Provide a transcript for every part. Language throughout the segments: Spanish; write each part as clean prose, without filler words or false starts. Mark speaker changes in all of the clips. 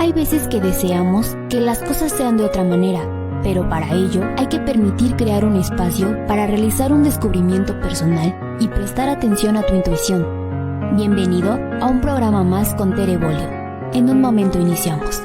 Speaker 1: Hay veces que deseamos que las cosas sean de otra manera, pero para ello hay que permitir crear un espacio para realizar un descubrimiento personal y prestar atención a tu intuición. Bienvenido a un programa más con Tere Bolio. En un momento iniciamos.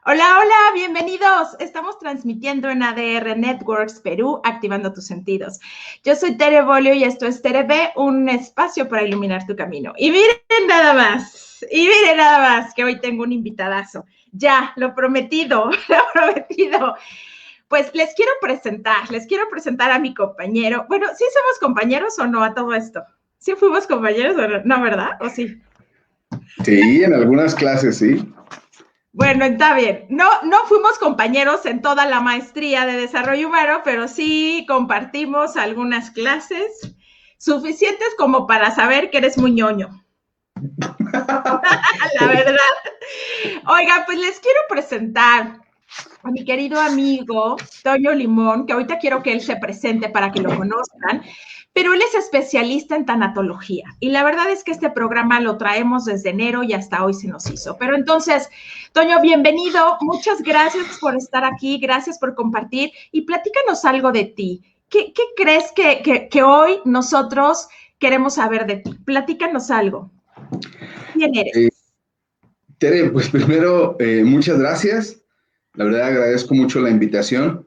Speaker 2: Hola, hola, bienvenidos. Estamos transmitiendo en ADR Networks Perú, activando tus sentidos. Yo soy Tere Bolio y esto es Tere B, un espacio para iluminar tu camino. Y miren nada más, que hoy tengo un invitadazo. Ya, lo prometido. Pues les quiero presentar a mi compañero. Bueno, ¿sí somos compañeros o no a todo esto? ¿Sí fuimos compañeros o no? ¿No, verdad? ¿O sí?
Speaker 3: Sí, en algunas clases, sí.
Speaker 2: Bueno, está bien. No fuimos compañeros en toda la maestría de desarrollo humano, pero sí compartimos algunas clases suficientes como para saber que eres muy ñoño. La verdad. Oiga, pues les quiero presentar a mi querido amigo Toño Limón, que ahorita quiero que él se presente para que lo conozcan, pero él es especialista en tanatología y la verdad es que este programa lo traemos desde enero y hasta hoy se nos hizo. Pero entonces, Toño, bienvenido, muchas gracias por estar aquí, gracias por compartir y platícanos algo de ti. ¿Qué crees que hoy nosotros queremos saber de ti? Platícanos algo. ¿Quién eres?
Speaker 3: Tere, pues primero, muchas gracias. La verdad agradezco mucho la invitación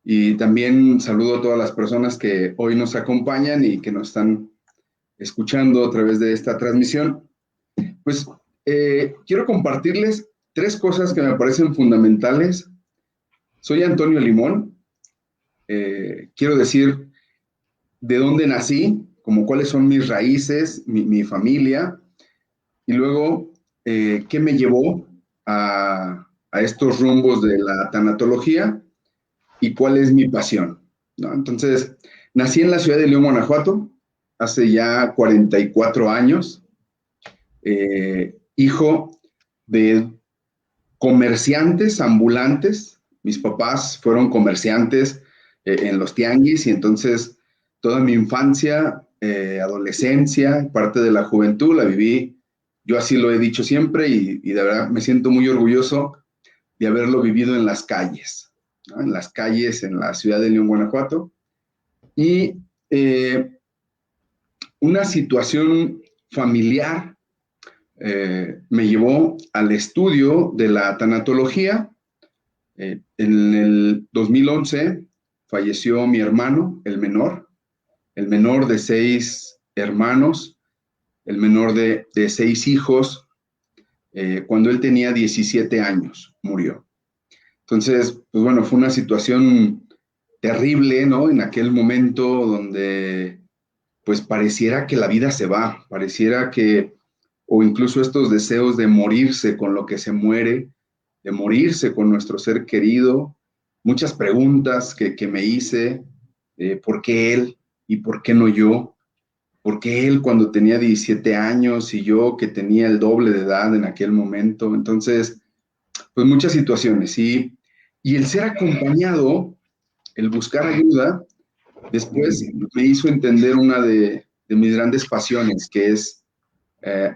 Speaker 3: y también saludo a todas las personas que hoy nos acompañan y que nos están escuchando a través de esta transmisión. Pues quiero compartirles 3 cosas que me parecen fundamentales. Soy Antonio Limón. Quiero decir de dónde nací, como cuáles son mis raíces, mi familia, y luego qué me llevó a estos rumbos de la tanatología y cuál es mi pasión, ¿no? Entonces, nací en la ciudad de León, Guanajuato, hace ya 44 años, hijo de comerciantes ambulantes. Mis papás fueron comerciantes en los tianguis y entonces toda mi infancia, adolescencia, parte de la juventud la viví. Yo así lo he dicho siempre y de verdad me siento muy orgulloso de haberlo vivido en las calles, ¿no? En las calles en la ciudad de León, Guanajuato. Y una situación familiar me llevó al estudio de la tanatología. En el 2011 falleció mi hermano, el menor de 6 hermanos, el menor de 6 hijos. Cuando él tenía 17 años, murió. Entonces, pues bueno, fue una situación terrible, ¿no? En aquel momento donde, pues pareciera que la vida se va, pareciera que, o incluso estos deseos de morirse con lo que se muere, de morirse con nuestro ser querido, muchas preguntas que me hice, ¿por qué él y por qué no yo? ¿Por qué él cuando tenía 17 años y yo que tenía el doble de edad en aquel momento? Entonces, pues muchas situaciones. Y el ser acompañado, el buscar ayuda, después me hizo entender una de mis grandes pasiones, que es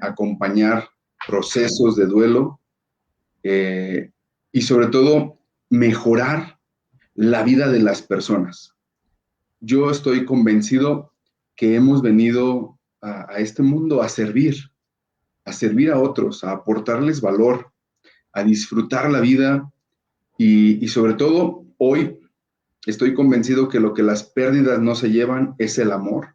Speaker 3: acompañar procesos de duelo y sobre todo mejorar la vida de las personas. Yo estoy convencido que hemos venido a este mundo a servir a otros, a aportarles valor, a disfrutar la vida y sobre todo hoy estoy convencido que lo que las pérdidas no se llevan es el amor.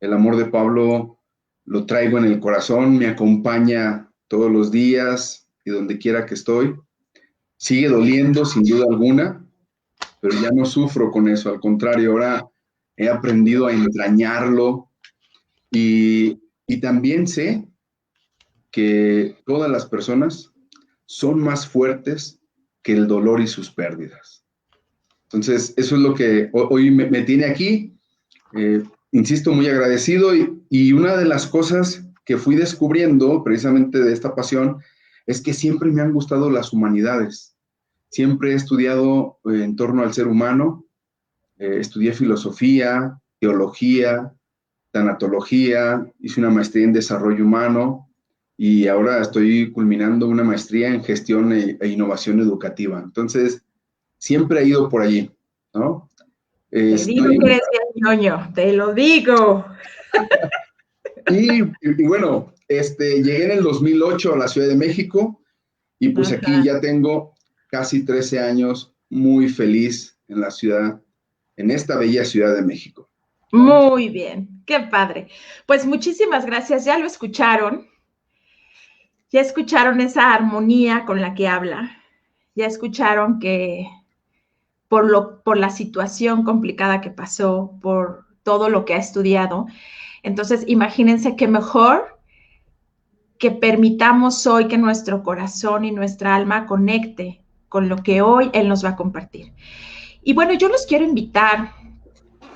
Speaker 3: El amor de Pablo lo traigo en el corazón, me acompaña todos los días y donde quiera que estoy. Sigue doliendo sin duda alguna, pero ya no sufro con eso, al contrario, ahora he aprendido a entrañarlo y también sé que todas las personas son más fuertes que el dolor y sus pérdidas. Entonces, eso es lo que hoy me tiene aquí. Insisto, muy agradecido y una de las cosas que fui descubriendo precisamente de esta pasión es que siempre me han gustado las humanidades. Siempre he estudiado en torno al ser humano, estudié filosofía, teología, tanatología, hice una maestría en desarrollo humano y ahora estoy culminando una maestría en gestión e innovación educativa. Entonces, siempre he ido por allí, ¿no?
Speaker 2: Te digo que eres bien ñoño, te lo digo.
Speaker 3: Y bueno, llegué en el 2008 a la Ciudad de México y pues aquí ya tengo casi 13 años muy feliz en la ciudad, en esta bella Ciudad de México.
Speaker 2: Muy bien, qué padre. Pues muchísimas gracias, ya lo escucharon. Ya escucharon esa armonía con la que habla. Ya escucharon que por la situación complicada que pasó, por todo lo que ha estudiado. Entonces, imagínense que mejor que permitamos hoy que nuestro corazón y nuestra alma conecte con lo que hoy Él nos va a compartir. Y bueno, yo los quiero invitar,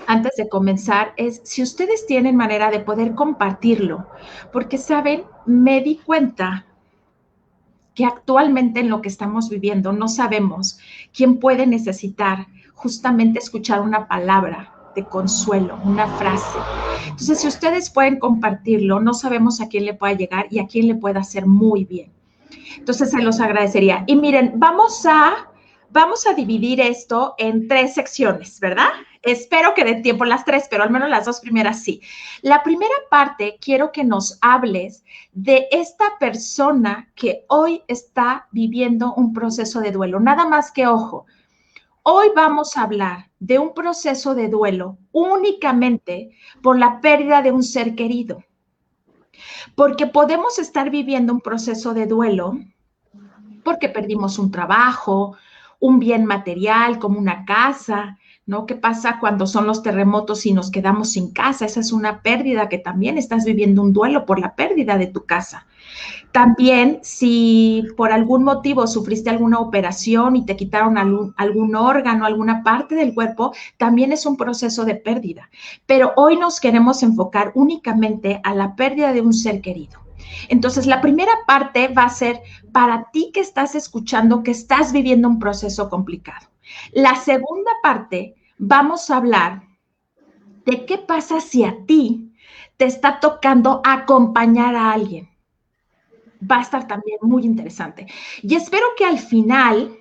Speaker 2: antes de comenzar, es si ustedes tienen manera de poder compartirlo, porque, ¿saben? Me di cuenta que actualmente en lo que estamos viviendo no sabemos quién puede necesitar justamente escuchar una palabra de consuelo, una frase. Entonces, si ustedes pueden compartirlo, no sabemos a quién le pueda llegar y a quién le pueda hacer muy bien. Entonces, se los agradecería. Y miren, vamos a dividir esto en 3 secciones, ¿verdad? Espero que dé tiempo las 3, pero al menos las 2 primeras sí. La primera parte, quiero que nos hables de esta persona que hoy está viviendo un proceso de duelo. Nada más que, ojo, hoy vamos a hablar de un proceso de duelo únicamente por la pérdida de un ser querido. Porque podemos estar viviendo un proceso de duelo porque perdimos un trabajo, un bien material como una casa, ¿no? ¿Qué pasa cuando son los terremotos y nos quedamos sin casa? Esa es una pérdida que también estás viviendo un duelo por la pérdida de tu casa. También, si por algún motivo sufriste alguna operación y te quitaron algún órgano, alguna parte del cuerpo, también es un proceso de pérdida. Pero hoy nos queremos enfocar únicamente a la pérdida de un ser querido. Entonces, la primera parte va a ser para ti que estás escuchando, que estás viviendo un proceso complicado. La segunda parte, vamos a hablar de qué pasa si a ti te está tocando acompañar a alguien. Va a estar también muy interesante. Y espero que al final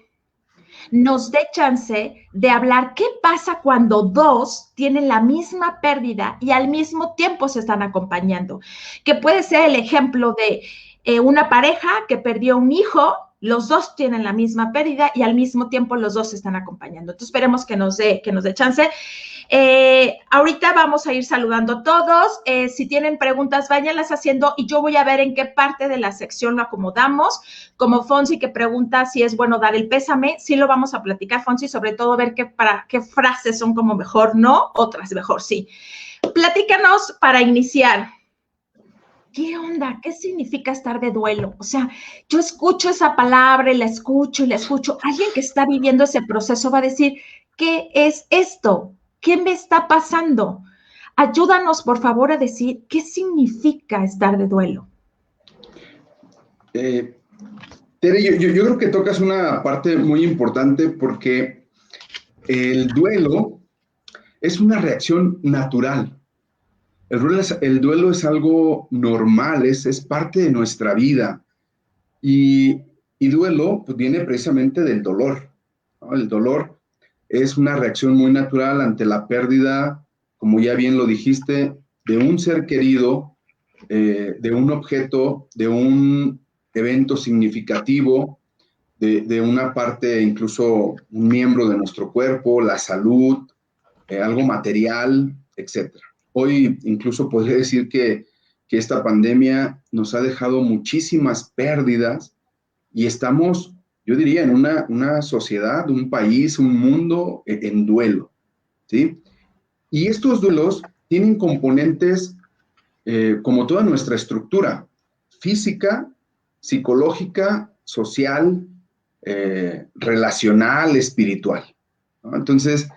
Speaker 2: nos dé chance de hablar qué pasa cuando 2 tienen la misma pérdida y al mismo tiempo se están acompañando. Que puede ser el ejemplo de una pareja que perdió un hijo, los 2 tienen la misma pérdida y al mismo tiempo los 2 se están acompañando. Entonces esperemos que nos dé chance. Ahorita vamos a ir saludando a todos. Si tienen preguntas, váyanlas haciendo y yo voy a ver en qué parte de la sección lo acomodamos. Como Fonsi que pregunta si es bueno dar el pésame, sí lo vamos a platicar, Fonsi, sobre todo ver qué frases son como mejor no, otras mejor sí. Platícanos para iniciar. ¿Qué onda? ¿Qué significa estar de duelo? O sea, yo escucho esa palabra y la escucho. Alguien que está viviendo ese proceso va a decir, ¿qué es esto? ¿Qué me está pasando? Ayúdanos, por favor, a decir qué significa estar de duelo.
Speaker 3: Tere, yo creo que tocas una parte muy importante porque el duelo es una reacción natural. El duelo es algo normal, es parte de nuestra vida. Y duelo pues, viene precisamente del dolor, ¿no? El dolor es una reacción muy natural ante la pérdida, como ya bien lo dijiste, de un ser querido, de un objeto, de un evento significativo, de una parte, incluso un miembro de nuestro cuerpo, la salud, algo material, etc. Hoy incluso podría decir que esta pandemia nos ha dejado muchísimas pérdidas y estamos yo diría, en una sociedad, un país, un mundo en duelo, ¿sí? Y estos duelos tienen componentes como toda nuestra estructura física, psicológica, social, relacional, espiritual, ¿no? Entonces,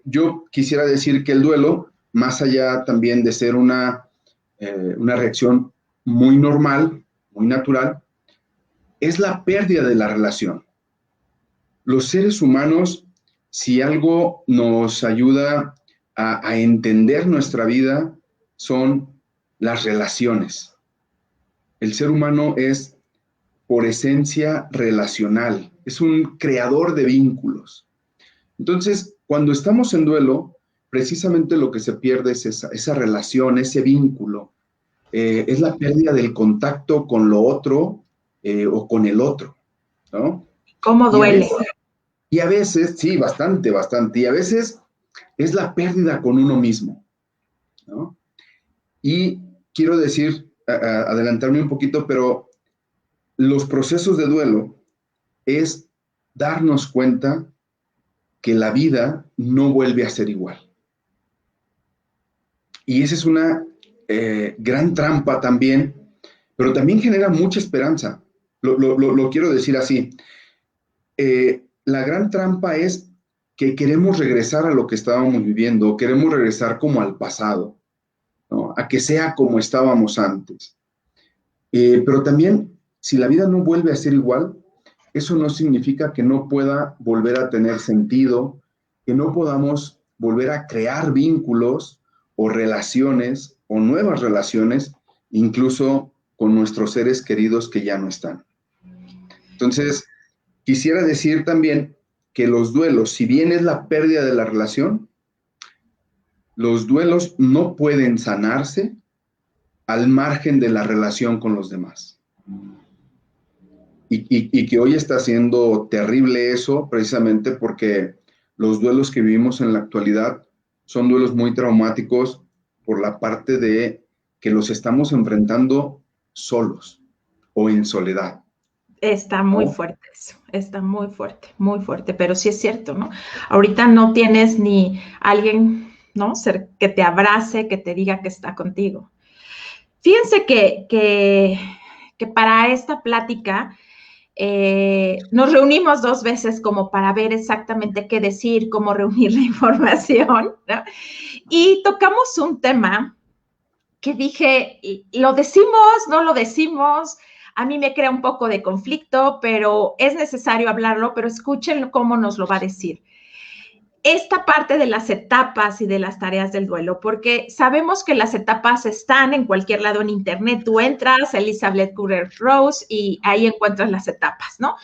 Speaker 3: yo quisiera decir que el duelo, más allá también de ser una reacción muy normal, muy natural, es la pérdida de la relación. Los seres humanos, si algo nos ayuda a entender nuestra vida, son las relaciones. El ser humano es, por esencia, relacional. Es un creador de vínculos. Entonces, cuando estamos en duelo, precisamente lo que se pierde es esa relación, ese vínculo. Es la pérdida del contacto con lo otro o con el otro, ¿no?
Speaker 2: ¿Cómo duele?
Speaker 3: Y a veces, sí, bastante, bastante. Y a veces es la pérdida con uno mismo, ¿no? Y quiero decir, adelantarme un poquito, pero los procesos de duelo es darnos cuenta que la vida no vuelve a ser igual. Y esa es una gran trampa también, pero también genera mucha esperanza. Lo quiero decir así. La gran trampa es que queremos regresar a lo que estábamos viviendo, queremos regresar como al pasado, ¿no? A que sea como estábamos antes. Pero también, si la vida no vuelve a ser igual, eso no significa que no pueda volver a tener sentido, que no podamos volver a crear vínculos o relaciones o nuevas relaciones, incluso con nuestros seres queridos que ya no están. Entonces, quisiera decir también que los duelos, si bien es la pérdida de la relación, los duelos no pueden sanarse al margen de la relación con los demás. Y que hoy está siendo terrible eso, precisamente porque los duelos que vivimos en la actualidad son duelos muy traumáticos por la parte de que los estamos enfrentando solos o en soledad.
Speaker 2: Está muy fuerte eso, está muy fuerte, pero sí es cierto, ¿no? Ahorita no tienes ni alguien, ¿no? Que te abrace, que te diga que está contigo. Fíjense que para esta plática nos reunimos 2 veces como para ver exactamente qué decir, cómo reunir la información, ¿no? Y tocamos un tema que dije, ¿lo decimos? ¿No lo decimos? A mí me crea un poco de conflicto, pero es necesario hablarlo, pero escuchen cómo nos lo va a decir. Esta parte de las etapas y de las tareas del duelo, porque sabemos que las etapas están en cualquier lado en internet. Tú entras a Elizabeth Kubler-Ross y ahí encuentras las etapas, ¿no?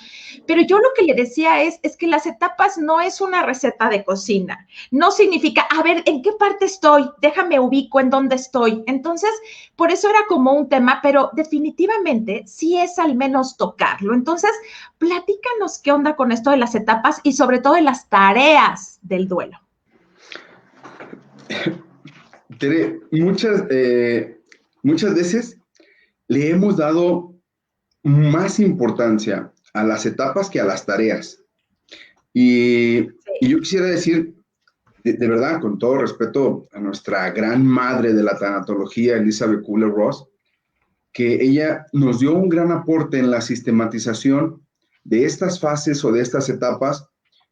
Speaker 2: Pero yo lo que le decía es que las etapas no es una receta de cocina. No significa, a ver, ¿en qué parte estoy? Déjame ubico en dónde estoy. Entonces, por eso era como un tema, pero definitivamente sí es al menos tocarlo. Entonces, platícanos qué onda con esto de las etapas y sobre todo de las tareas del duelo.
Speaker 3: Tere, muchas veces le hemos dado más importancia a las etapas que a las tareas. Y yo quisiera decir, de verdad, con todo respeto a nuestra gran madre de la tanatología, Elizabeth Kubler-Ross, que ella nos dio un gran aporte en la sistematización de estas fases o de estas etapas,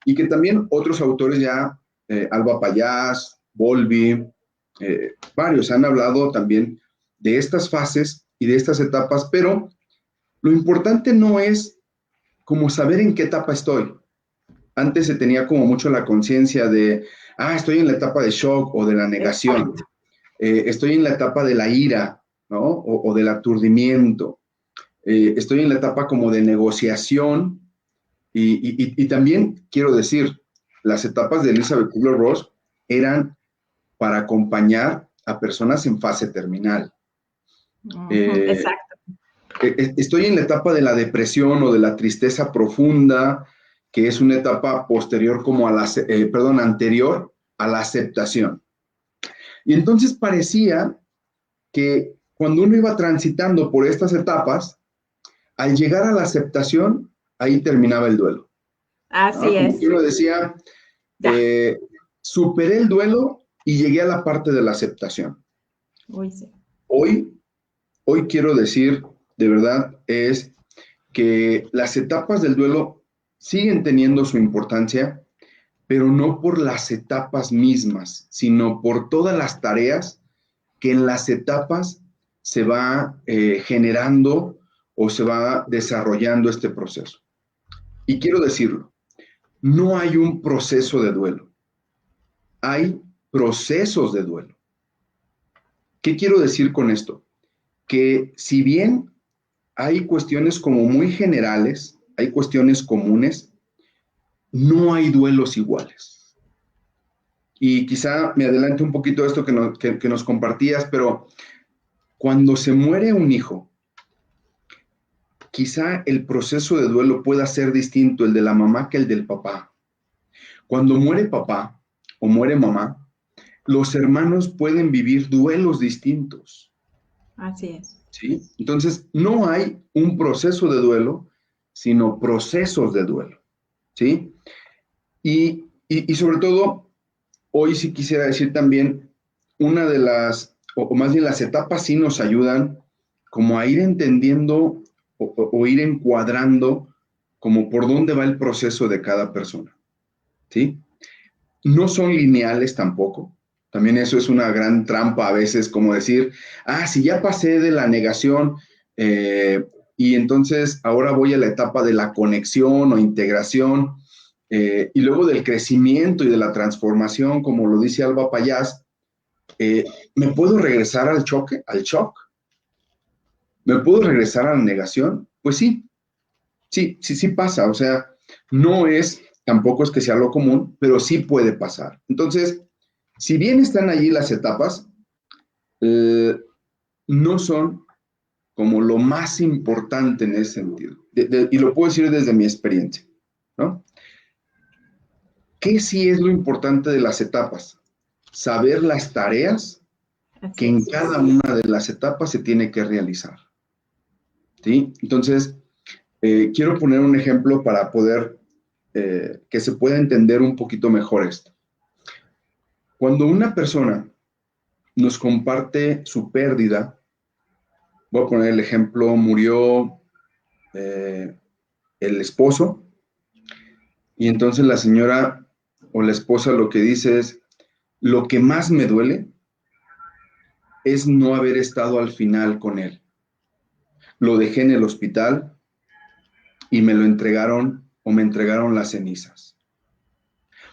Speaker 3: y que también otros autores ya, Alba Payás, Bowlby, varios han hablado también de estas fases y de estas etapas, pero lo importante no es como saber en qué etapa estoy. Antes se tenía como mucho la conciencia de, estoy en la etapa de shock o de la negación, estoy en la etapa de la ira, ¿no? O del aturdimiento, estoy en la etapa como de negociación, y también quiero decir, las etapas de Elizabeth Kubler-Ross eran para acompañar a personas en fase terminal.
Speaker 2: Exacto.
Speaker 3: Estoy en la etapa de la depresión o de la tristeza profunda, que es una etapa posterior como anterior a la aceptación. Y entonces parecía que cuando uno iba transitando por estas etapas, al llegar a la aceptación, ahí terminaba el duelo.
Speaker 2: Así
Speaker 3: Como
Speaker 2: es.
Speaker 3: yo lo decía, superé el duelo y llegué a la parte de la aceptación.
Speaker 2: Uy, sí.
Speaker 3: Hoy quiero decir, de verdad, es que las etapas del duelo siguen teniendo su importancia, pero no por las etapas mismas, sino por todas las tareas que en las etapas se va generando o se va desarrollando este proceso. Y quiero decirlo, no hay un proceso de duelo, hay procesos de duelo. ¿Qué quiero decir con esto? Que si bien hay cuestiones como muy generales, hay cuestiones comunes, no hay duelos iguales. Y quizá me adelante un poquito esto que nos compartías, pero cuando se muere un hijo, quizá el proceso de duelo pueda ser distinto el de la mamá que el del papá. Cuando muere papá o muere mamá, los hermanos pueden vivir duelos distintos.
Speaker 2: Así es.
Speaker 3: ¿Sí? Entonces, no hay un proceso de duelo, sino procesos de duelo. ¿Sí? Y sobre todo, hoy sí quisiera decir también, una de las, o más bien las etapas sí nos ayudan como a ir entendiendo o ir encuadrando como por dónde va el proceso de cada persona. ¿Sí? No son lineales tampoco. También eso es una gran trampa a veces, como decir, si ya pasé de la negación y entonces ahora voy a la etapa de la conexión o integración y luego del crecimiento y de la transformación, como lo dice Alba Payás, ¿me puedo regresar al choque, al shock? ¿Me puedo regresar a la negación? Pues sí pasa. O sea, no es, tampoco es que sea lo común, pero sí puede pasar. Entonces, si bien están allí las etapas, no son como lo más importante en ese sentido. Y lo puedo decir desde mi experiencia, ¿no? ¿Qué sí es lo importante de las etapas? Saber las tareas que en cada una de las etapas se tiene que realizar. ¿Sí? Entonces, quiero poner un ejemplo para poder que se pueda entender un poquito mejor esto. Cuando una persona nos comparte su pérdida, voy a poner el ejemplo, murió el esposo, y entonces la señora o la esposa lo que dice es, lo que más me duele es no haber estado al final con él. Lo dejé en el hospital y me lo entregaron o me entregaron las cenizas.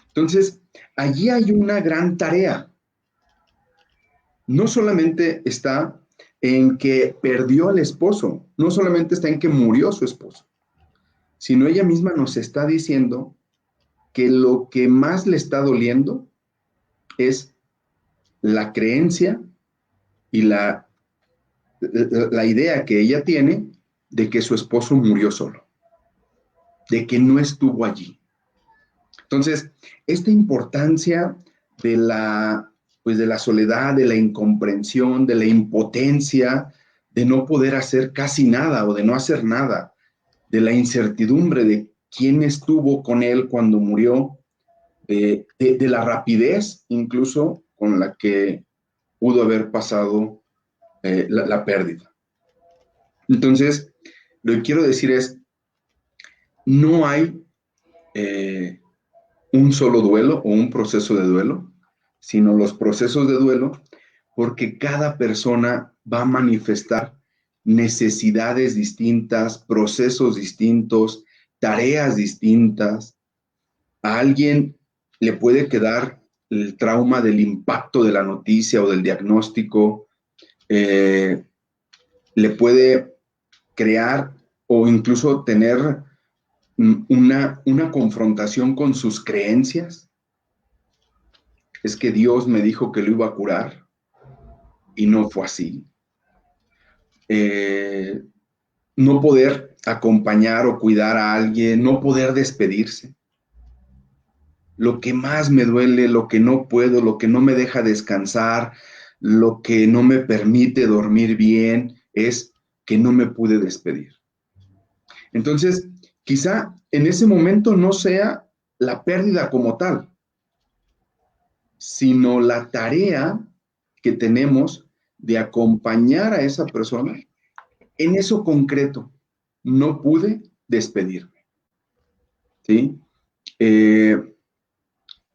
Speaker 3: Entonces, allí hay una gran tarea. No solamente está en que perdió al esposo, no solamente está en que murió su esposo, sino ella misma nos está diciendo que lo que más le está doliendo es la creencia y la idea que ella tiene de que su esposo murió solo, de que no estuvo allí. Entonces, esta importancia de la soledad, de la incomprensión, de la impotencia, de no poder hacer casi nada o de no hacer nada, de la incertidumbre de quién estuvo con él cuando murió, de la rapidez incluso con la que pudo haber pasado la pérdida. Entonces, lo que quiero decir es, no hay un solo duelo o un proceso de duelo, sino los procesos de duelo, porque cada persona va a manifestar necesidades distintas, procesos distintos, tareas distintas. A alguien le puede quedar el trauma del impacto de la noticia o del diagnóstico, le puede crear o incluso tener una confrontación con sus creencias. Es que Dios me dijo que lo iba a curar y no fue así. No poder acompañar o cuidar a alguien, no poder despedirse. Lo que más me duele, lo que no puedo, lo que no me deja descansar, lo que no me permite dormir bien, es que no me pude despedir. Entonces, quizá en ese momento no sea la pérdida como tal, sino la tarea que tenemos de acompañar a esa persona en eso concreto. No pude despedirme, ¿sí?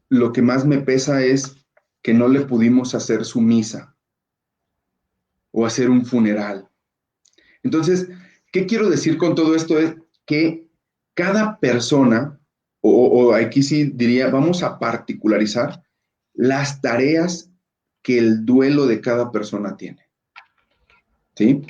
Speaker 3: Lo que más me pesa es que no le pudimos hacer su misa o hacer un funeral. Entonces, ¿qué quiero decir con todo esto? Es que cada persona, o aquí sí diría, vamos a particularizar las tareas que el duelo de cada persona tiene. ¿Sí?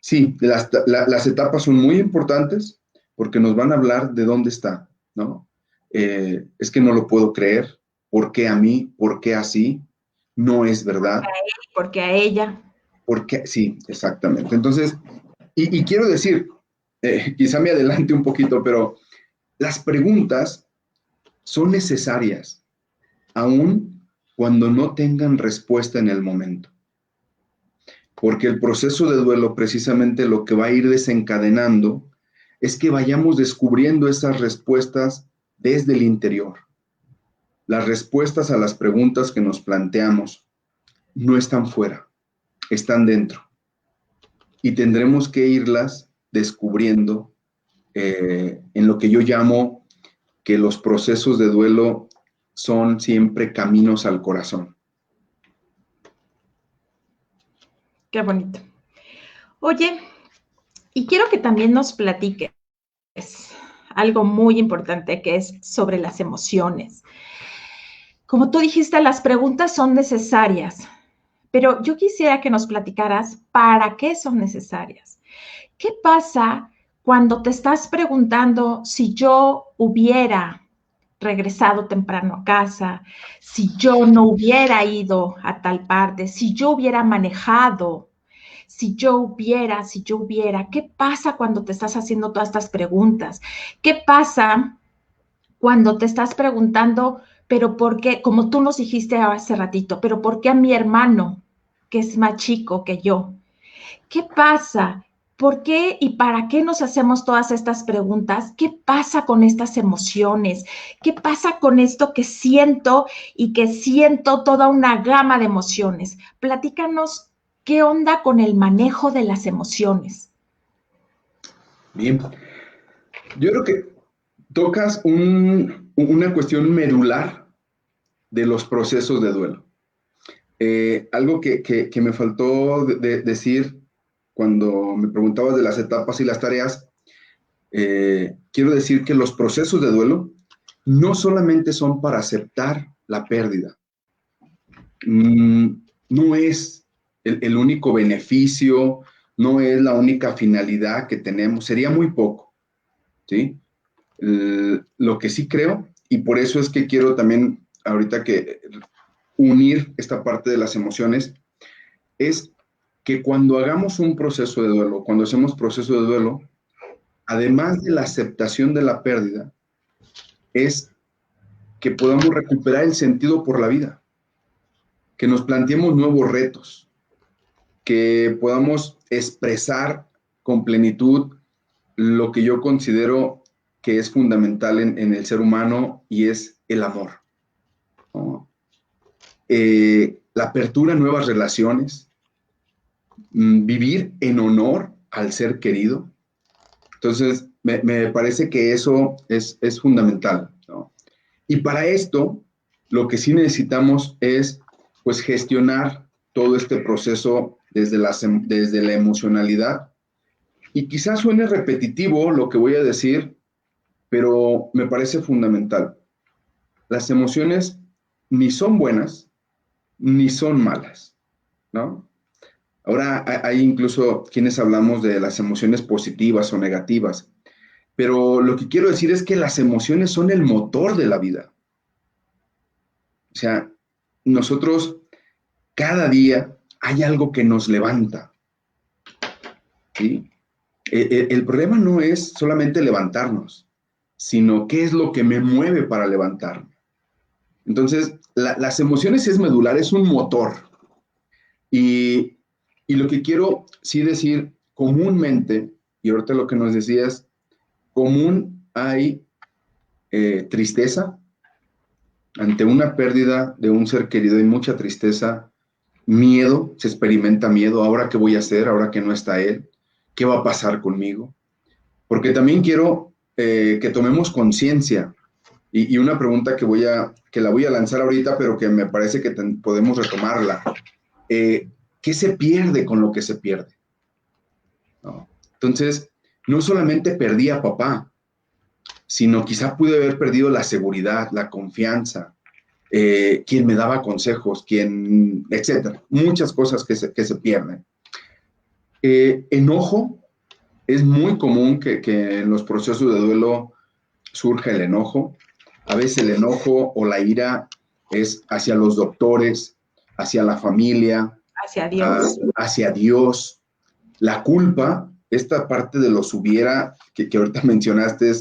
Speaker 3: Sí, las etapas son muy importantes porque nos van a hablar de dónde está, ¿no? Es que no lo puedo creer. ¿Por qué a mí? ¿Por qué así? No es verdad.
Speaker 2: Porque a ella.
Speaker 3: Porque sí, exactamente. Entonces, y quiero decir, quizá me adelante un poquito, pero las preguntas son necesarias, aun cuando no tengan respuesta en el momento. Porque el proceso de duelo, precisamente lo que va a ir desencadenando, es que vayamos descubriendo esas respuestas desde el interior. Las respuestas a las preguntas que nos planteamos no están fuera, están dentro. Y tendremos que irlas descubriendo en lo que yo llamo que los procesos de duelo son siempre caminos al corazón.
Speaker 2: Qué bonito. Oye, y quiero que también nos platiques algo muy importante que es sobre las emociones. Como tú dijiste, las preguntas son necesarias, pero yo quisiera que nos platicaras para qué son necesarias. ¿Qué pasa cuando te estás preguntando si yo hubiera regresado temprano a casa, si yo no hubiera ido a tal parte, si yo hubiera manejado, si yo hubiera, ¿qué pasa cuando te estás haciendo todas estas preguntas? ¿Qué pasa cuando te estás preguntando, pero por qué, como tú nos dijiste hace ratito, pero por qué a mi hermano, que es más chico que yo? ¿Qué pasa? ¿Por qué y para qué nos hacemos todas estas preguntas? ¿Qué pasa con estas emociones? ¿Qué pasa con esto que siento y que siento toda una gama de emociones? Platícanos qué onda con el manejo de las emociones.
Speaker 3: Bien, yo creo que tocas una cuestión medular de los procesos de duelo. Algo que me faltó decir cuando me preguntabas de las etapas y las tareas, quiero decir que los procesos de duelo no solamente son para aceptar la pérdida. No es el único beneficio, no es la única finalidad que tenemos, sería muy poco, ¿sí? Lo que sí creo, y por eso es que quiero también ahorita que unir esta parte de las emociones, es que cuando hagamos un proceso de duelo, cuando hacemos proceso de duelo, además de la aceptación de la pérdida, es que podamos recuperar el sentido por la vida, que nos planteemos nuevos retos, que podamos expresar con plenitud lo que yo considero que es fundamental en el ser humano y es el amor, ¿no? La apertura a nuevas relaciones, vivir en honor al ser querido. Entonces, me parece que eso es fundamental, ¿no? Y para esto, lo que sí necesitamos es, pues, gestionar todo este proceso desde la emocionalidad. Y quizás suene repetitivo lo que voy a decir, pero me parece fundamental. Las emociones ni son buenas, ni son malas, ¿no? Ahora hay incluso quienes hablamos de las emociones positivas o negativas, pero lo que quiero decir es que las emociones son el motor de la vida. O sea, nosotros cada día hay algo que nos levanta, ¿sí? El problema no es solamente levantarnos, sino qué es lo que me mueve para levantarme. Entonces, las emociones es medular, es un motor. Y lo que quiero sí decir comúnmente, y ahorita lo que nos decías, común hay tristeza. Ante una pérdida de un ser querido hay mucha tristeza, miedo, se experimenta miedo. ¿Ahora qué voy a hacer? ¿Ahora que no está él? ¿Qué va a pasar conmigo? Porque también quiero que tomemos conciencia. Y una pregunta que la voy a lanzar ahorita, pero que me parece que podemos retomarla. ¿Qué se pierde con lo que se pierde? ¿No? Entonces, no solamente perdí a papá, sino quizá pude haber perdido la seguridad, la confianza, quien me daba consejos, etcétera. Muchas cosas que se pierden. Enojo, es muy común que en los procesos de duelo surja el enojo. A veces el enojo o la ira es hacia los doctores, hacia la familia,
Speaker 2: Hacia Dios.
Speaker 3: Hacia Dios. La culpa, esta parte de los hubiera que ahorita mencionaste,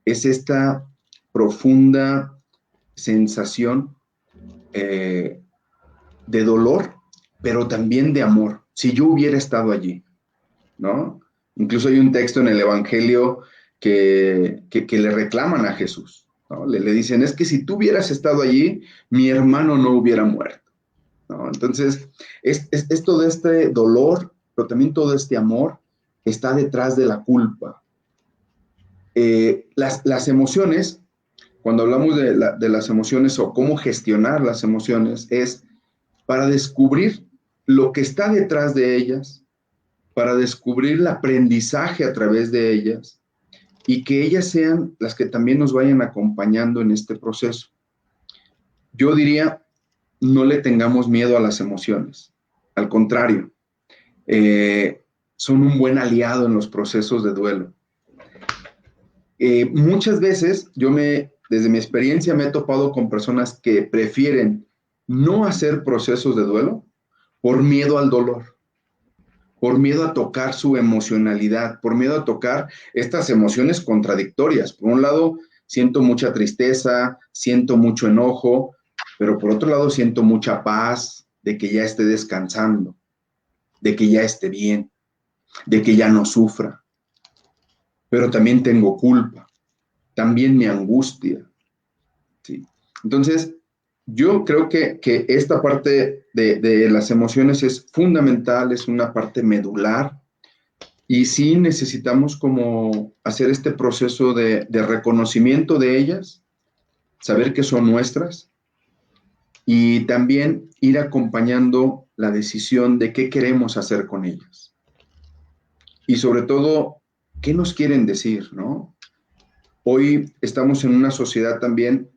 Speaker 3: es esta profunda sensación de dolor, pero también de amor. Si yo hubiera estado allí, ¿no? Incluso hay un texto en el Evangelio que le reclaman a Jesús, ¿no? Le dicen, es que si tú hubieras estado allí, mi hermano no hubiera muerto, ¿no? Entonces, es todo este dolor, pero también todo este amor está detrás de la culpa. Las emociones, cuando hablamos de las emociones o cómo gestionar las emociones, es para descubrir lo que está detrás de ellas, para descubrir el aprendizaje a través de ellas y que ellas sean las que también nos vayan acompañando en este proceso. Yo diría, no le tengamos miedo a las emociones. Al contrario, son un buen aliado en los procesos de duelo. Muchas veces desde mi experiencia me he topado con personas que prefieren no hacer procesos de duelo por miedo al dolor, por miedo a tocar su emocionalidad, por miedo a tocar estas emociones contradictorias. Por un lado, siento mucha tristeza, siento mucho enojo, pero por otro lado siento mucha paz de que ya esté descansando, de que ya esté bien, de que ya no sufra. Pero también tengo culpa, también me angustia, ¿sí? Entonces, yo creo que esta parte de las emociones es fundamental, es una parte medular, y sí necesitamos como hacer este proceso de reconocimiento de ellas, saber que son nuestras, y también ir acompañando la decisión de qué queremos hacer con ellas. Y sobre todo, ¿qué nos quieren decir, no? Hoy estamos en una sociedad también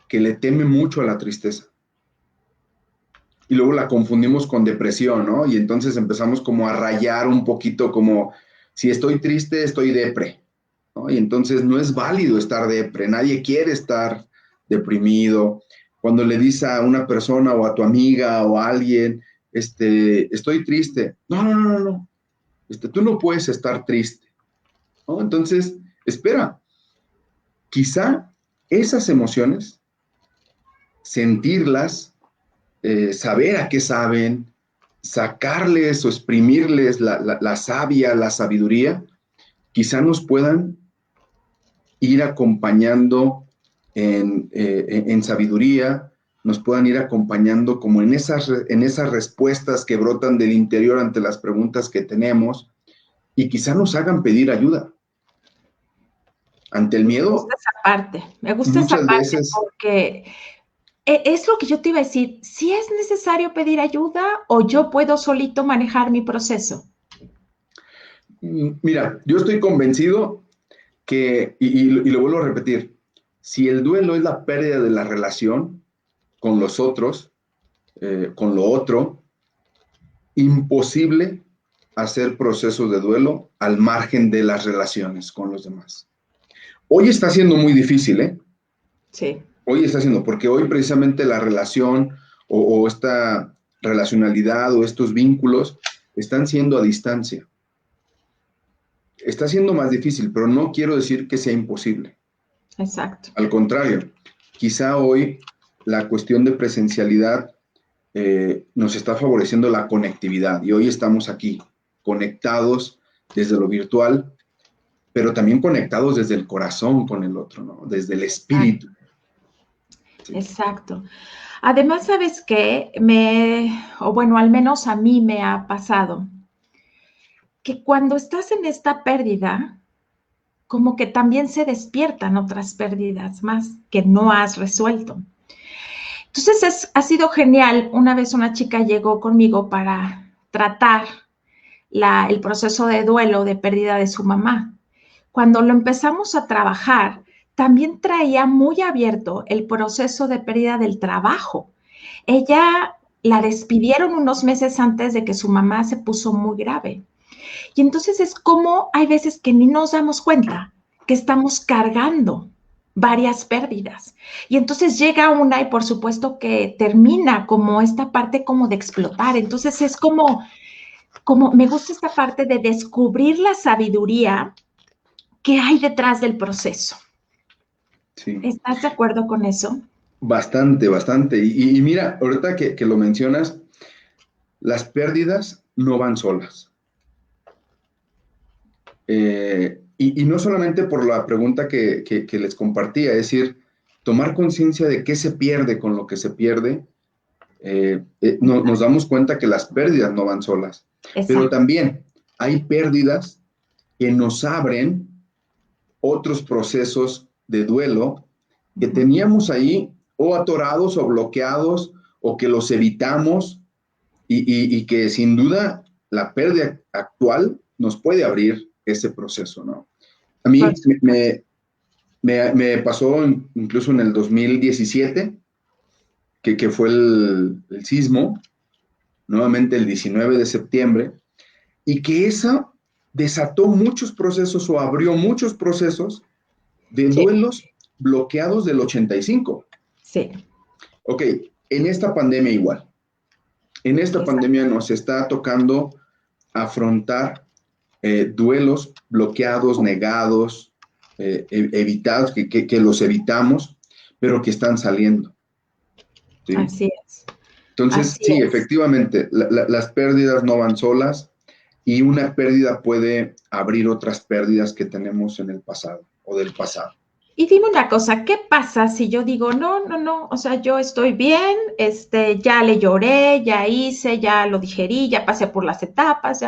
Speaker 3: que le teme mucho a la tristeza. Y luego la confundimos con depresión, ¿no? Y entonces empezamos como a rayar un poquito como, si estoy triste, estoy depre, ¿no? Y entonces no es válido estar depre, nadie quiere estar deprimido. Cuando le dices a una persona o a tu amiga o a alguien, estoy triste. No. Tú no puedes estar triste, ¿no? Entonces, espera, quizá esas emociones, sentirlas, saber a qué saben, sacarles o exprimirles la savia, la sabiduría, quizá nos puedan ir acompañando en sabiduría, nos puedan ir acompañando como en esas respuestas que brotan del interior ante las preguntas que tenemos y quizá nos hagan pedir ayuda. Ante el miedo.
Speaker 2: Me gusta esa parte porque es lo que yo te iba a decir, si es necesario pedir ayuda o yo puedo solito manejar mi proceso.
Speaker 3: Mira, yo estoy convencido que, y lo vuelvo a repetir, si el duelo es la pérdida de la relación con los otros, con lo otro, imposible hacer procesos de duelo al margen de las relaciones con los demás. Hoy está siendo muy difícil, ¿eh?
Speaker 2: Sí.
Speaker 3: Hoy está siendo, porque hoy precisamente la relación o esta relacionalidad o estos vínculos están siendo a distancia. Está siendo más difícil, pero no quiero decir que sea imposible.
Speaker 2: Exacto.
Speaker 3: Al contrario, quizá hoy la cuestión de presencialidad nos está favoreciendo la conectividad y hoy estamos aquí, conectados desde lo virtual, pero también conectados desde el corazón con el otro, ¿no? Desde el espíritu. Sí.
Speaker 2: Exacto. Además, ¿sabes qué? O bueno, al menos a mí me ha pasado que cuando estás en esta pérdida, como que también se despiertan otras pérdidas más que no has resuelto. Entonces ha sido genial. Una vez una chica llegó conmigo para tratar el proceso de duelo de pérdida de su mamá. Cuando lo empezamos a trabajar, también traía muy abierto el proceso de pérdida del trabajo. Ella la despidieron unos meses antes de que su mamá se puso muy grave. Y entonces es como hay veces que ni nos damos cuenta que estamos cargando varias pérdidas. Y entonces llega una y por supuesto que termina como esta parte como de explotar. Entonces es como me gusta esta parte de descubrir la sabiduría que hay detrás del proceso.
Speaker 3: Sí.
Speaker 2: ¿Estás de acuerdo con eso?
Speaker 3: Bastante, bastante. Y mira, ahorita que lo mencionas, las pérdidas no van solas. Y no solamente por la pregunta que les compartía, es decir, tomar conciencia de qué se pierde con lo que se pierde, nos damos cuenta que las pérdidas no van solas. Exacto. Pero también hay pérdidas que nos abren otros procesos de duelo que teníamos ahí o atorados o bloqueados o que los evitamos y que sin duda la pérdida actual nos puede abrir ese proceso, ¿no? A mí me pasó incluso en el 2017, que fue el sismo, nuevamente el 19 de septiembre, y que eso desató muchos procesos o abrió muchos procesos de duelos bloqueados del 85.
Speaker 2: Sí.
Speaker 3: Ok, en esta pandemia igual. En esta pandemia nos está tocando afrontar duelos bloqueados, negados, evitados, que los evitamos, pero que están saliendo. ¿Sí?
Speaker 2: Así es.
Speaker 3: Entonces,
Speaker 2: Así
Speaker 3: sí,
Speaker 2: es.
Speaker 3: efectivamente, las pérdidas no van solas y una pérdida puede abrir otras pérdidas que tenemos en el pasado o del pasado.
Speaker 2: Y dime una cosa, ¿qué pasa si yo digo, no, o sea, yo estoy bien, ya le lloré, ya hice, ya lo digerí, ya pasé por las etapas,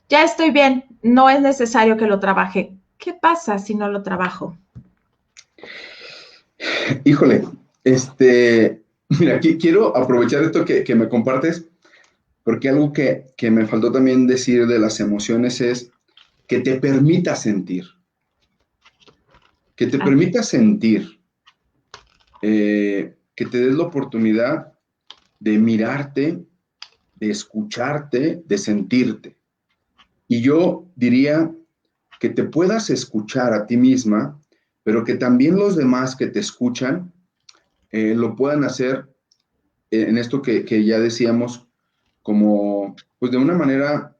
Speaker 2: ya estoy bien, no es necesario que lo trabaje? ¿Qué pasa si no lo trabajo?
Speaker 3: Híjole, mira, aquí quiero aprovechar esto que me compartes, porque algo que me faltó también decir de las emociones es que te permita sentir. Que te permita sentir, que te des la oportunidad de mirarte, de escucharte, de sentirte. Y yo diría que te puedas escuchar a ti misma, pero que también los demás que te escuchan lo puedan hacer en esto que ya decíamos, como pues de una manera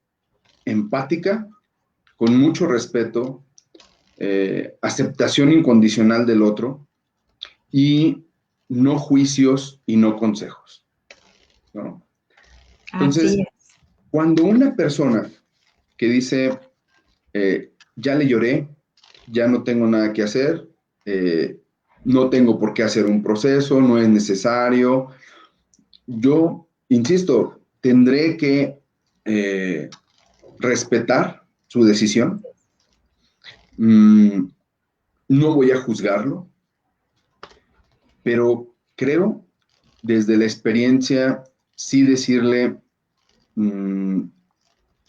Speaker 3: empática, con mucho respeto, aceptación incondicional del otro y no juicios y no consejos, ¿no? Entonces, cuando una persona que dice, ya le lloré, ya no tengo nada que hacer, no tengo por qué hacer un proceso, no es necesario, yo, insisto, tendré que respetar su decisión. No voy a juzgarlo, pero creo desde la experiencia sí decirle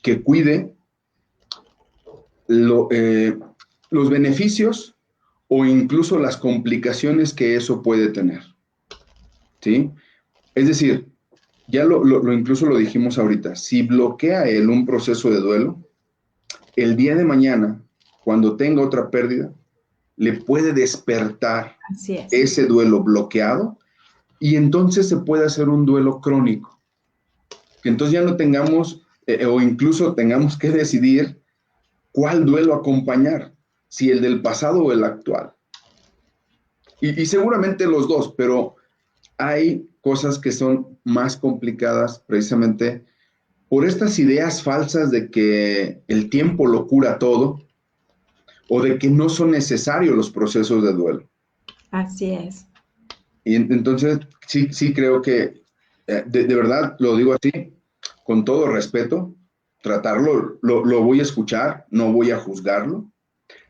Speaker 3: que cuide los beneficios o incluso las complicaciones que eso puede tener, ¿sí? Es decir, ya incluso lo dijimos ahorita, si bloquea él un proceso de duelo, el día de mañana, cuando tenga otra pérdida, le puede despertar ese duelo bloqueado y entonces se puede hacer un duelo crónico. Que entonces ya no tengamos, o incluso tengamos que decidir cuál duelo acompañar, si el del pasado o el actual. Y seguramente los dos, pero hay cosas que son más complicadas precisamente por estas ideas falsas de que el tiempo lo cura todo, o de que no son necesarios los procesos de duelo.
Speaker 2: Así es.
Speaker 3: Y entonces sí creo que, de verdad, lo digo así, con todo respeto, tratarlo, lo voy a escuchar, no voy a juzgarlo.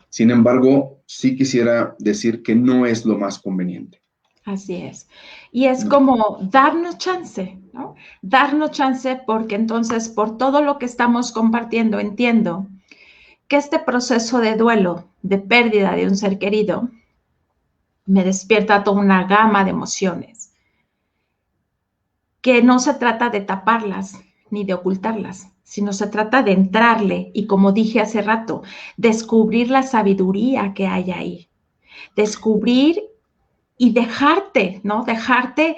Speaker 3: Sin embargo, sí quisiera decir que no es lo más conveniente.
Speaker 2: Así es. Y es
Speaker 3: No.
Speaker 2: como darnos chance, ¿no? Darnos chance porque entonces por todo lo que estamos compartiendo entiendo que este proceso de duelo, de pérdida de un ser querido, me despierta toda una gama de emociones, que no se trata de taparlas ni de ocultarlas, sino se trata de entrarle y, como dije hace rato, descubrir la sabiduría que hay ahí, descubrir y dejarte, ¿no? Dejarte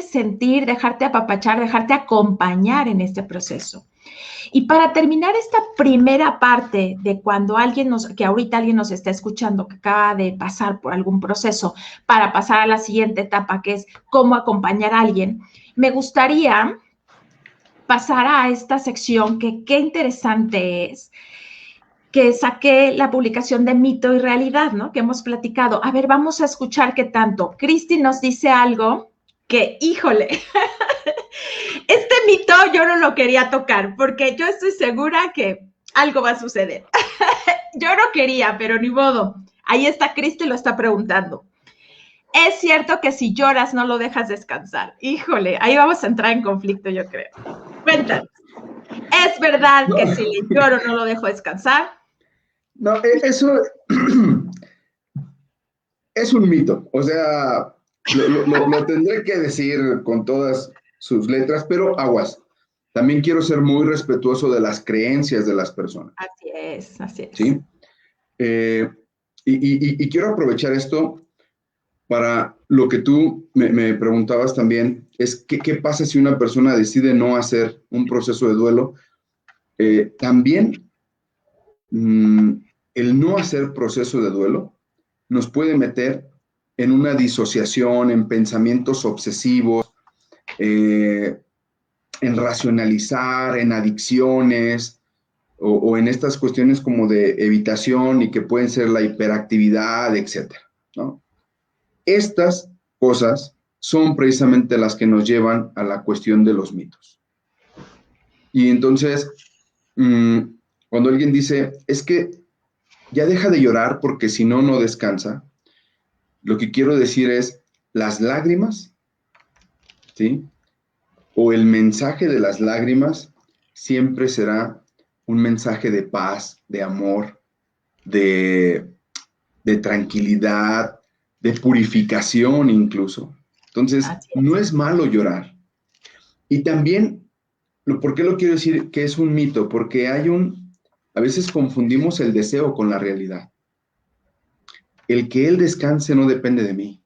Speaker 2: sentir, dejarte apapachar, dejarte acompañar en este proceso. Y para terminar esta primera parte de cuando que ahorita alguien nos está escuchando, que acaba de pasar por algún proceso, para pasar a la siguiente etapa, que es cómo acompañar a alguien, me gustaría pasar a esta sección que qué interesante es, que saqué la publicación de Mito y Realidad, ¿no? Que hemos platicado. A ver, vamos a escuchar qué tanto. Cristi nos dice algo que, híjole, este mito yo no lo quería tocar porque yo estoy segura que algo va a suceder. Yo no quería, pero ni modo. Ahí está, Cristi lo está preguntando. Es cierto que si lloras no lo dejas descansar. Híjole, ahí vamos a entrar en conflicto, yo creo. Cuéntanos. ¿Es verdad que si le lloro no lo dejo descansar?
Speaker 3: No, eso es un mito. O sea, lo tendré que decir con todas sus letras, pero aguas. También quiero ser muy respetuoso de las creencias de las personas.
Speaker 2: Así es, así es.
Speaker 3: ¿Sí? Y quiero aprovechar esto para lo que tú me preguntabas también, es ¿qué pasa si una persona decide no hacer un proceso de duelo? También el no hacer proceso de duelo nos puede meter en una disociación, en pensamientos obsesivos, en racionalizar, en adicciones o en estas cuestiones como de evitación y que pueden ser la hiperactividad, etcétera, ¿no? Estas cosas son precisamente las que nos llevan a la cuestión de los mitos. Y entonces, cuando alguien dice, es que ya deja de llorar porque si no, no descansa, lo que quiero decir es, las lágrimas, ¿sí? O el mensaje de las lágrimas siempre será un mensaje de paz, de amor, de tranquilidad, de purificación incluso. Entonces, no es malo llorar. Y también, ¿por qué lo quiero decir que es un mito? Porque a veces confundimos el deseo con la realidad. El que él descanse no depende de mí.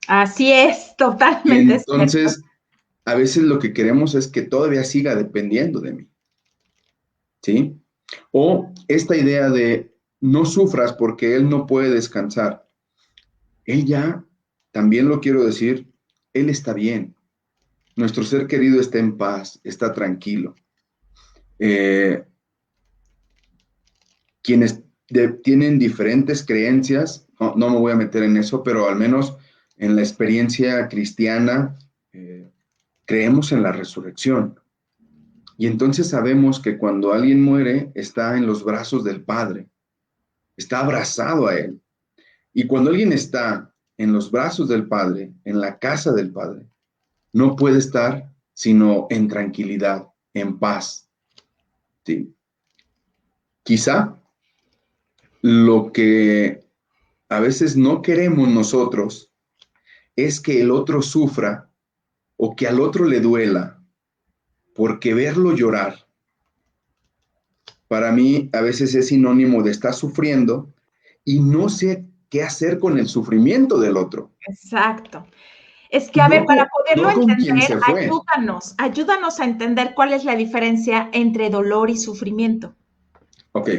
Speaker 2: Así es, totalmente.
Speaker 3: Y entonces, a veces lo que queremos es que todavía siga dependiendo de mí. ¿Sí? O esta idea de no sufras porque él no puede descansar. Él ya, también lo quiero decir, él está bien. Nuestro ser querido está en paz, está tranquilo. Quienes tienen diferentes creencias, no me voy a meter en eso, pero al menos en la experiencia cristiana, creemos en la resurrección. Y entonces sabemos que cuando alguien muere, está en los brazos del Padre, está abrazado a Él. Y cuando alguien está en los brazos del Padre, en la casa del Padre, no puede estar sino en tranquilidad, en paz. ¿Sí? Quizá lo que a veces no queremos nosotros es que el otro sufra o que al otro le duela, porque verlo llorar, para mí a veces es sinónimo de estar sufriendo y no sé qué hacer con el sufrimiento del otro.
Speaker 2: Exacto. Es que, a ver, para poderlo entender, ayúdanos a entender cuál es la diferencia entre dolor y sufrimiento.
Speaker 3: Ok.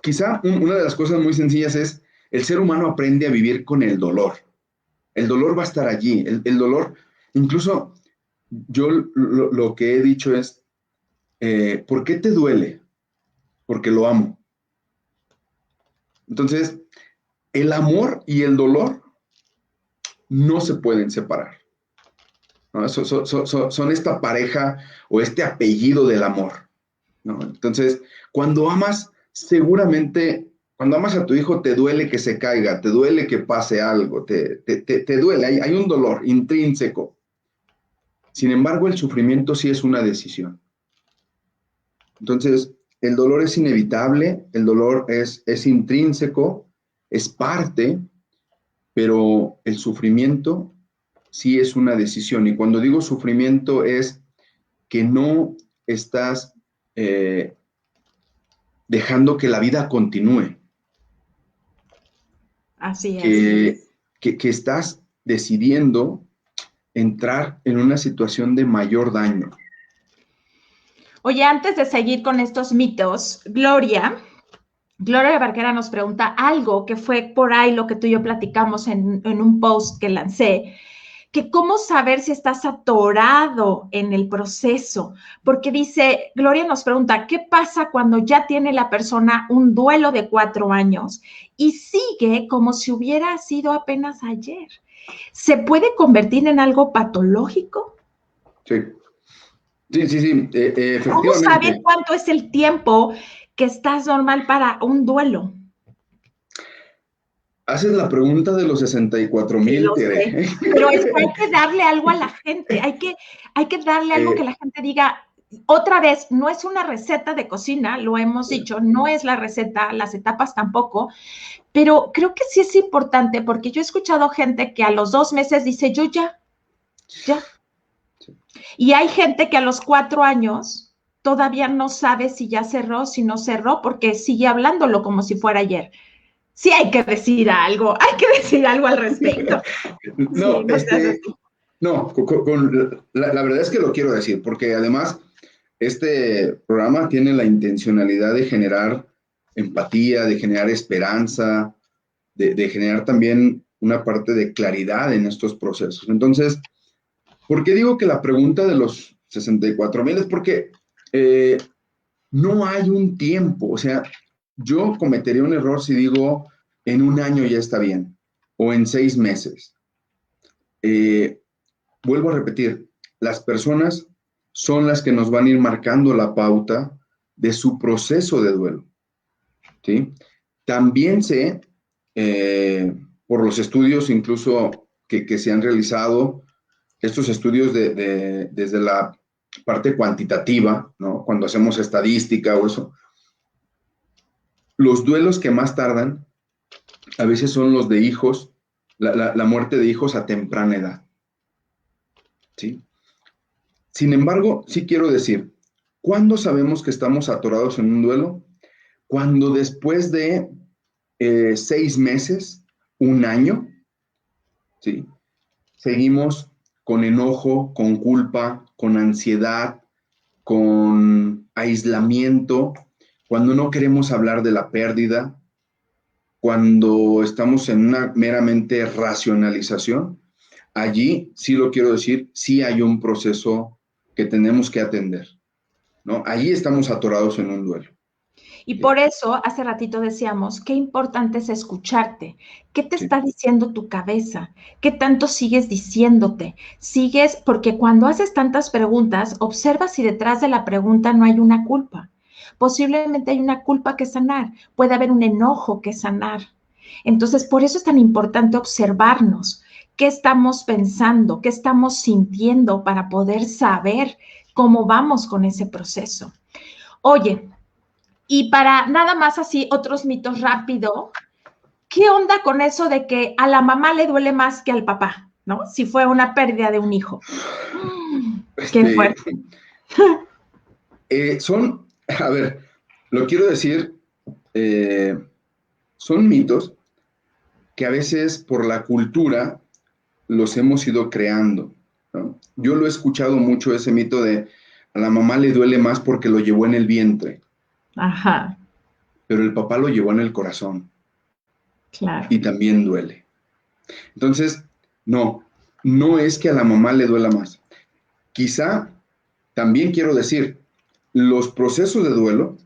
Speaker 3: Quizá una de las cosas muy sencillas es, el ser humano aprende a vivir con el dolor. El dolor va a estar allí. El dolor, incluso yo lo que he dicho es, ¿por qué te duele? porque lo amo. Entonces, el amor y el dolor no se pueden separar, ¿no? Son esta pareja o este apellido del amor, ¿no? Entonces, cuando amas, seguramente, cuando amas a tu hijo, te duele que se caiga, te duele que pase algo, te duele, hay un dolor intrínseco. Sin embargo, el sufrimiento sí es una decisión. Entonces, el dolor es inevitable, el dolor es intrínseco, es parte, pero el sufrimiento sí es una decisión. Y cuando digo sufrimiento es que no estás dejando que la vida continúe.
Speaker 2: Así es.
Speaker 3: Que estás decidiendo entrar en una situación de mayor daño.
Speaker 2: Oye, antes de seguir con estos mitos, Gloria Barquera nos pregunta algo que fue por ahí lo que tú y yo platicamos en un post que lancé, que cómo saber si estás atorado en el proceso, porque dice, Gloria nos pregunta, ¿qué pasa cuando ya tiene la persona un duelo de 4 años y sigue como si hubiera sido apenas ayer? ¿Se puede convertir en algo patológico?
Speaker 3: Sí. Efectivamente.
Speaker 2: ¿Cómo saber cuánto es el tiempo que estás normal para un duelo?
Speaker 3: Haces la pregunta de los 64,000, Tere.
Speaker 2: Pero es que hay que darle algo a la gente, hay que darle algo que la gente diga. Otra vez, no es una receta de cocina, lo hemos dicho, no es la receta, las etapas tampoco, pero creo que sí es importante porque yo he escuchado gente que a los 2 meses dice, yo ya. Y hay gente que a los 4 años todavía no sabe si ya cerró, si no cerró, porque sigue hablándolo como si fuera ayer. Sí hay que decir algo al respecto.
Speaker 3: No, la verdad es que lo quiero decir, porque además este programa tiene la intencionalidad de generar empatía, de generar esperanza, de generar también una parte de claridad en estos procesos. Entonces, ¿por qué digo que la pregunta de los 64,000 es porque no hay un tiempo? O sea, yo cometería un error si digo en 1 año ya está bien o en 6 meses. Vuelvo a repetir, las personas son las que nos van a ir marcando la pauta de su proceso de duelo, ¿sí? También sé, por los estudios incluso que se han realizado, estos estudios desde la parte cuantitativa, ¿no? Cuando hacemos estadística o eso, los duelos que más tardan a veces son los de hijos, la muerte de hijos a temprana edad, ¿sí? Sin embargo, sí quiero decir, ¿cuándo sabemos que estamos atorados en un duelo? Cuando después de 6 meses, 1 año, ¿sí? Seguimos con enojo, con culpa, con ansiedad, con aislamiento, cuando no queremos hablar de la pérdida, cuando estamos en una meramente racionalización. Allí, sí lo quiero decir, sí hay un proceso que tenemos que atender, ¿no? Allí estamos atorados en un duelo.
Speaker 2: Y por eso, hace ratito decíamos, qué importante es escucharte. ¿Qué te está diciendo tu cabeza? ¿Qué tanto sigues diciéndote? Porque cuando haces tantas preguntas, observa si detrás de la pregunta no hay una culpa. Posiblemente hay una culpa que sanar, puede haber un enojo que sanar. Entonces, por eso es tan importante observarnos. ¿Qué estamos pensando? ¿Qué estamos sintiendo para poder saber cómo vamos con ese proceso? Oye, y para nada más así, otros mitos rápido, ¿qué onda con eso de que a la mamá le duele más que al papá, ¿no? Si fue una pérdida de un hijo. Qué fuerte.
Speaker 3: A ver, lo quiero decir, son mitos que a veces por la cultura los hemos ido creando, ¿no? Yo lo he escuchado mucho, ese mito de a la mamá le duele más porque lo llevó en el vientre.
Speaker 2: Ajá.
Speaker 3: Pero el papá lo llevó en el corazón.
Speaker 2: Claro.
Speaker 3: Y también duele. Entonces, no es que a la mamá le duela más. Quizá, también quiero decir, los procesos de duelo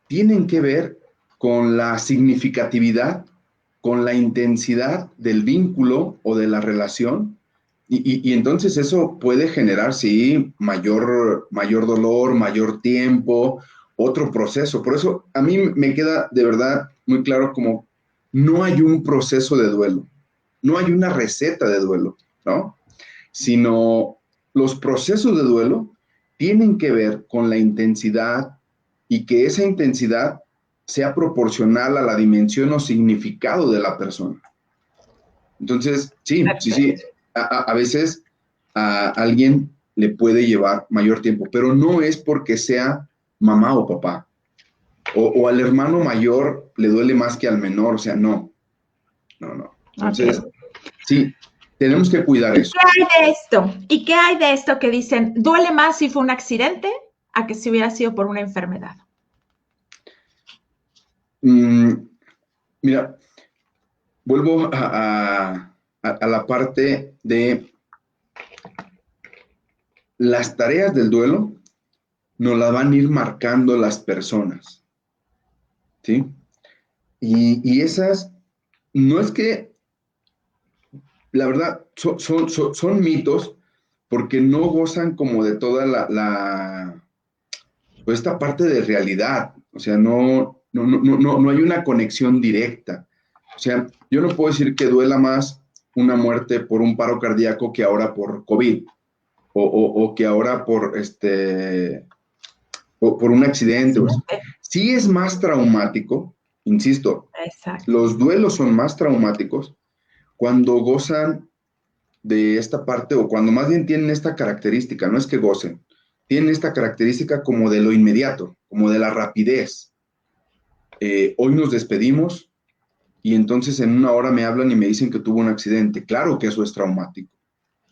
Speaker 3: tienen que ver con la significatividad, con la intensidad del vínculo o de la relación, y entonces eso puede generar, sí, mayor dolor, mayor tiempo, otro proceso. Por eso a mí me queda de verdad muy claro como no hay un proceso de duelo, no hay una receta de duelo, ¿no? Sino los procesos de duelo tienen que ver con la intensidad y que esa intensidad sea proporcional a la dimensión o significado de la persona. Entonces, sí, a veces a alguien le puede llevar mayor tiempo, pero no es porque sea mamá o papá, o al hermano mayor le duele más que al menor, o sea, no. Entonces, sí, tenemos que cuidar eso.
Speaker 2: ¿Qué hay de esto? ¿Y qué hay de esto que dicen, duele más si fue un accidente a que si hubiera sido por una enfermedad?
Speaker 3: Mira, vuelvo a la parte de las tareas del duelo, nos las van a ir marcando las personas, ¿sí? Y esas, no es que, la verdad, son mitos, porque no gozan como de toda pues esta parte de realidad. O sea, no hay una conexión directa. O sea, yo no puedo decir que duela más una muerte por un paro cardíaco que ahora por COVID, o que ahora por por un accidente. Sí es más traumático, insisto.
Speaker 2: Exacto.
Speaker 3: Los duelos son más traumáticos cuando gozan de esta parte, o cuando más bien tienen esta característica, no es que gocen, tienen esta característica como de lo inmediato, como de la rapidez. Hoy nos despedimos y entonces en una hora me hablan y me dicen que tuvo un accidente. Claro que eso es traumático.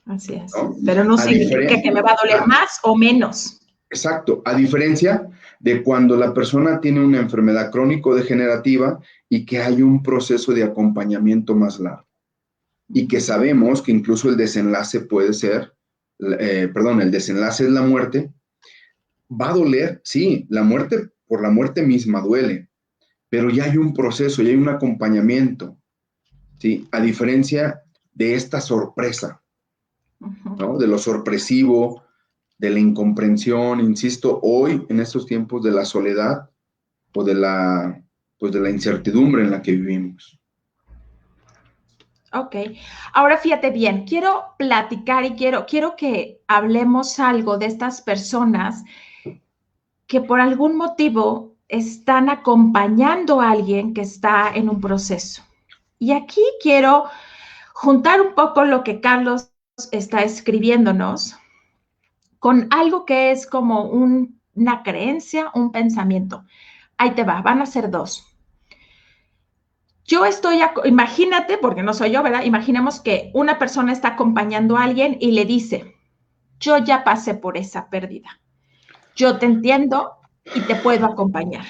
Speaker 2: Así es.
Speaker 3: ¿No?
Speaker 2: Pero no significa que me va a doler más o menos.
Speaker 3: Exacto, a diferencia de cuando la persona tiene una enfermedad crónico-degenerativa y que hay un proceso de acompañamiento más largo. Y que sabemos que incluso el desenlace puede ser, el desenlace es la muerte. Va a doler, sí, la muerte por la muerte misma duele, pero ya hay un proceso, ya hay un acompañamiento, ¿sí? A diferencia de esta sorpresa, ¿no? De lo sorpresivo, de la incomprensión, insisto, hoy en estos tiempos de la soledad o de la incertidumbre en la que vivimos.
Speaker 2: Ok, ahora fíjate bien, quiero platicar y quiero que hablemos algo de estas personas que por algún motivo están acompañando a alguien que está en un proceso. Y aquí quiero juntar un poco lo que Carlos está escribiéndonos con algo que es como una creencia, un pensamiento. Ahí te va, van a ser dos. Yo imagínate, porque no soy yo, ¿verdad? Imaginemos que una persona está acompañando a alguien y le dice, yo ya pasé por esa pérdida. Yo te entiendo y te puedo acompañar.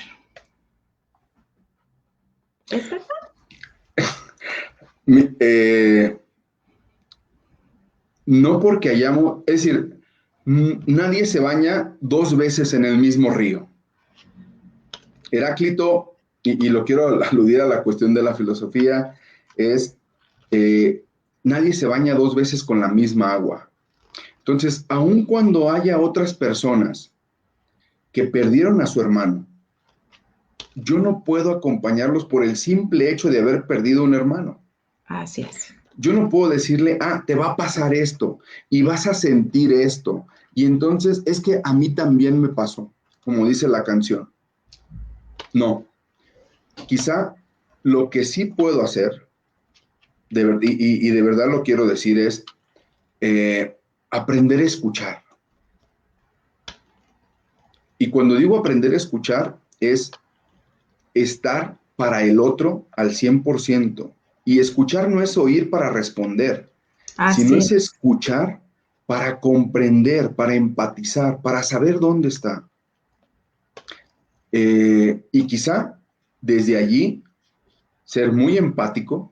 Speaker 2: ¿Es verdad?
Speaker 3: No porque hayamos, es decir, nadie se baña 2 veces en el mismo río. Heráclito, y lo quiero aludir a la cuestión de la filosofía, es nadie se baña 2 veces con la misma agua. Entonces, aun cuando haya otras personas que perdieron a su hermano, yo no puedo acompañarlos por el simple hecho de haber perdido un hermano.
Speaker 2: Así es.
Speaker 3: Yo no puedo decirle, te va a pasar esto y vas a sentir esto. Y entonces es que a mí también me pasó, como dice la canción. No. Quizá lo que sí puedo hacer, y de verdad lo quiero decir, es aprender a escuchar. Y cuando digo aprender a escuchar, es estar para el otro al 100%. Y escuchar no es oír para responder, sino es escuchar para comprender, para empatizar, para saber dónde está. Y quizá desde allí ser muy empático,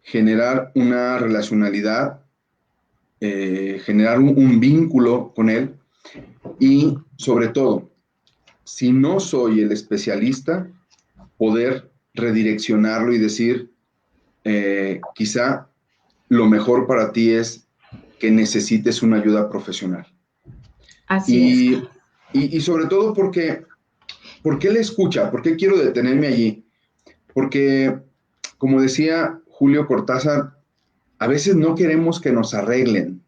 Speaker 3: generar una relacionalidad, generar un vínculo con él y sobre todo si no soy el especialista, poder redireccionarlo y decir, quizá lo mejor para ti es que necesites una ayuda profesional.
Speaker 2: Así es.
Speaker 3: Y sobre todo porque, ¿por qué le escucha? ¿Por qué quiero detenerme allí? Porque, como decía Julio Cortázar, a veces no queremos que nos arreglen.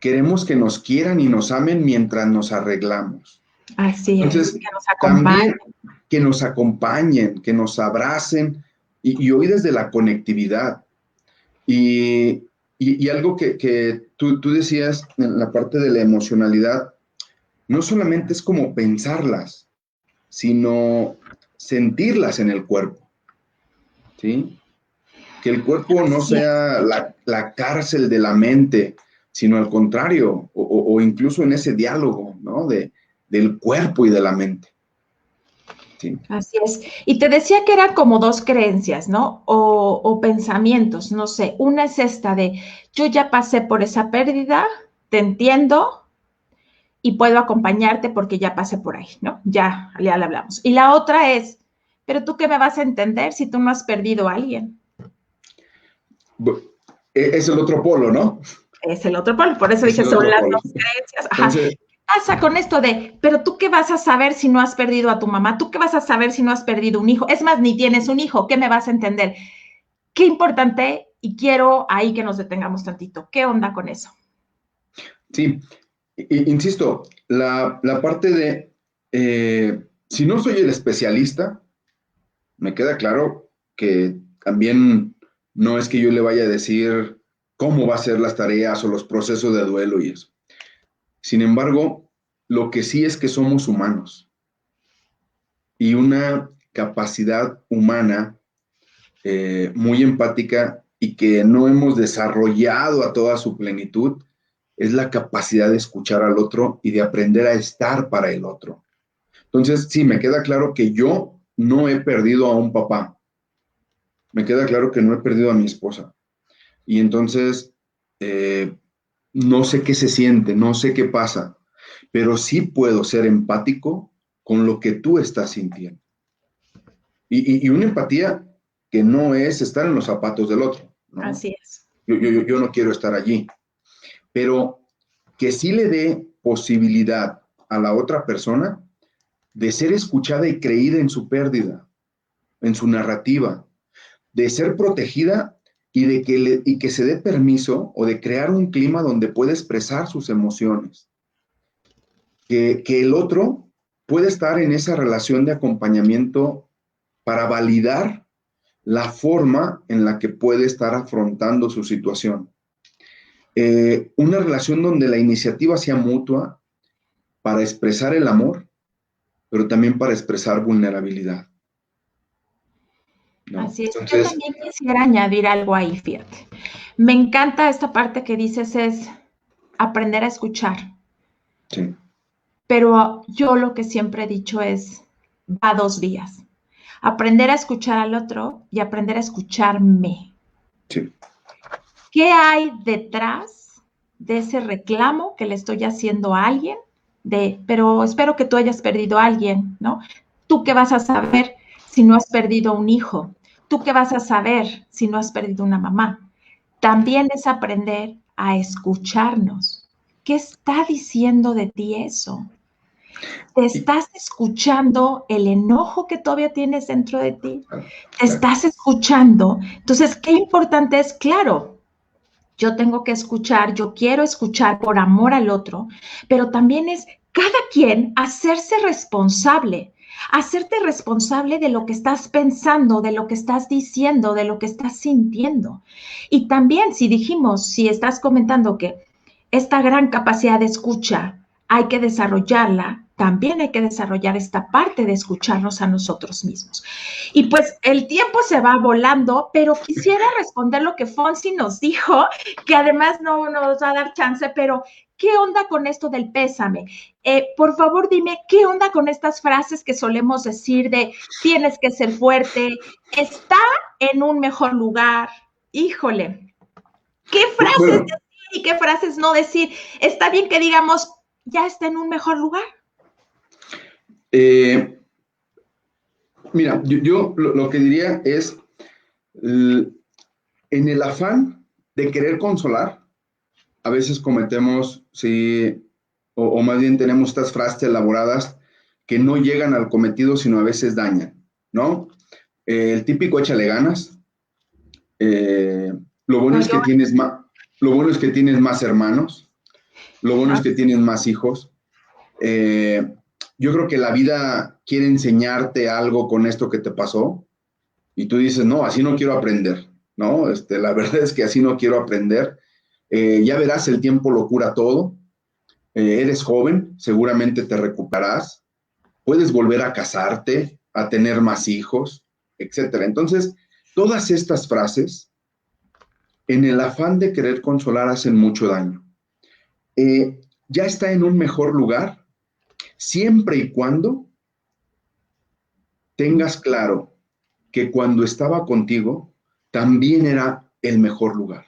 Speaker 3: Queremos que nos quieran y nos amen mientras nos arreglamos.
Speaker 2: Así
Speaker 3: Entonces,
Speaker 2: es, que nos acompañen.
Speaker 3: también que nos acompañen, que nos abracen y hoy desde la conectividad. Y algo que tú decías en la parte de la emocionalidad, no solamente es como pensarlas, sino sentirlas en el cuerpo, ¿sí? Que el cuerpo no sea la cárcel de la mente, sino al contrario, o incluso en ese diálogo, ¿no? Del cuerpo y de la mente. Sí.
Speaker 2: Así es. Y te decía que eran como dos creencias, ¿no? O pensamientos, no sé. Una es esta de, yo ya pasé por esa pérdida, te entiendo y puedo acompañarte porque ya pasé por ahí, ¿no? Ya le hablamos. Y la otra es, pero tú qué me vas a entender si tú no has perdido a alguien.
Speaker 3: Es el otro polo, ¿no?
Speaker 2: Es el otro polo, por eso
Speaker 3: Es
Speaker 2: dije,
Speaker 3: el
Speaker 2: son
Speaker 3: otro
Speaker 2: las
Speaker 3: polo.
Speaker 2: dos creencias. Ajá.
Speaker 3: Entonces,
Speaker 2: ¿Qué pasa con esto de, pero tú qué vas a saber si no has perdido a tu mamá? ¿Tú qué vas a saber si no has perdido un hijo? Es más, ni tienes un hijo, ¿qué me vas a entender? Qué importante, y quiero ahí que nos detengamos tantito. ¿Qué onda con eso?
Speaker 3: sí, insisto, la parte de, si no soy el especialista, me queda claro que también no es que yo le vaya a decir cómo va a ser las tareas o los procesos de duelo y eso. Sin embargo, lo que sí es que somos humanos y una capacidad humana muy empática y que no hemos desarrollado a toda su plenitud es la capacidad de escuchar al otro y de aprender a estar para el otro. Entonces, sí, me queda claro que yo no he perdido a un papá. Me queda claro que no he perdido a mi esposa. Y entonces, no sé qué se siente, no sé qué pasa, pero sí puedo ser empático con lo que tú estás sintiendo. Y una empatía que no es estar en los zapatos del otro, ¿no?
Speaker 2: Así es.
Speaker 3: Yo no quiero estar allí, pero que sí le dé posibilidad a la otra persona de ser escuchada y creída en su pérdida, en su narrativa, de ser protegida y que se dé permiso o de crear un clima donde pueda expresar sus emociones. Que el otro puede estar en esa relación de acompañamiento para validar la forma en la que puede estar afrontando su situación. Una relación donde la iniciativa sea mutua para expresar el amor, pero también para expresar vulnerabilidad, ¿no?
Speaker 2: Así es.
Speaker 3: Entonces,
Speaker 2: Yo también quisiera añadir algo ahí, fíjate. Me encanta esta parte que dices es aprender a escuchar.
Speaker 3: sí.
Speaker 2: Pero yo lo que siempre he dicho es, va dos vías. Aprender a escuchar al otro y aprender a escucharme.
Speaker 3: Sí.
Speaker 2: ¿Qué hay detrás de ese reclamo que le estoy haciendo a alguien? Pero espero que tú hayas perdido a alguien, ¿no? ¿Tú qué vas a saber si no has perdido un hijo? ¿Tú qué vas a saber si no has perdido una mamá? También es aprender a escucharnos. ¿Qué está diciendo de ti eso? ¿Te estás escuchando el enojo que todavía tienes dentro de ti? ¿Te estás escuchando? Entonces, qué importante es, claro, yo tengo que escuchar, yo quiero escuchar por amor al otro, pero también es cada quien hacerse responsable, hacerte responsable de lo que estás pensando, de lo que estás diciendo, de lo que estás sintiendo. Y también, si dijimos, si estás comentando que esta gran capacidad de escucha hay que desarrollarla, también hay que desarrollar esta parte de escucharnos a nosotros mismos. Y pues el tiempo se va volando, pero quisiera responder lo que Fonsi nos dijo, que además no nos va a dar chance, pero ¿qué onda con esto del pésame? Por favor, dime, ¿qué onda con estas frases que solemos decir de tienes que ser fuerte, está en un mejor lugar? Híjole, ¿qué frases decir y qué frases no decir? Está bien que digamos, ya está en un mejor lugar.
Speaker 3: Mira, yo lo que diría es, en el afán de querer consolar, a veces cometemos, sí, o más bien tenemos estas frases elaboradas que no llegan al cometido, sino a veces dañan, ¿no? El típico échale ganas. Lo bueno
Speaker 2: No,
Speaker 3: es que tienes más, lo bueno es que tienes más hermanos, lo bueno es que tienes más hijos. Yo creo que la vida quiere enseñarte algo con esto que te pasó y tú dices, no, así no quiero aprender, ¿no? La verdad es que así no quiero aprender. Ya verás, el tiempo lo cura todo. Eres joven, seguramente te recuperarás. Puedes volver a casarte, a tener más hijos, etcétera. Entonces, todas estas frases, en el afán de querer consolar, hacen mucho daño. Ya está en un mejor lugar, siempre y cuando tengas claro que cuando estaba contigo, también era el mejor lugar.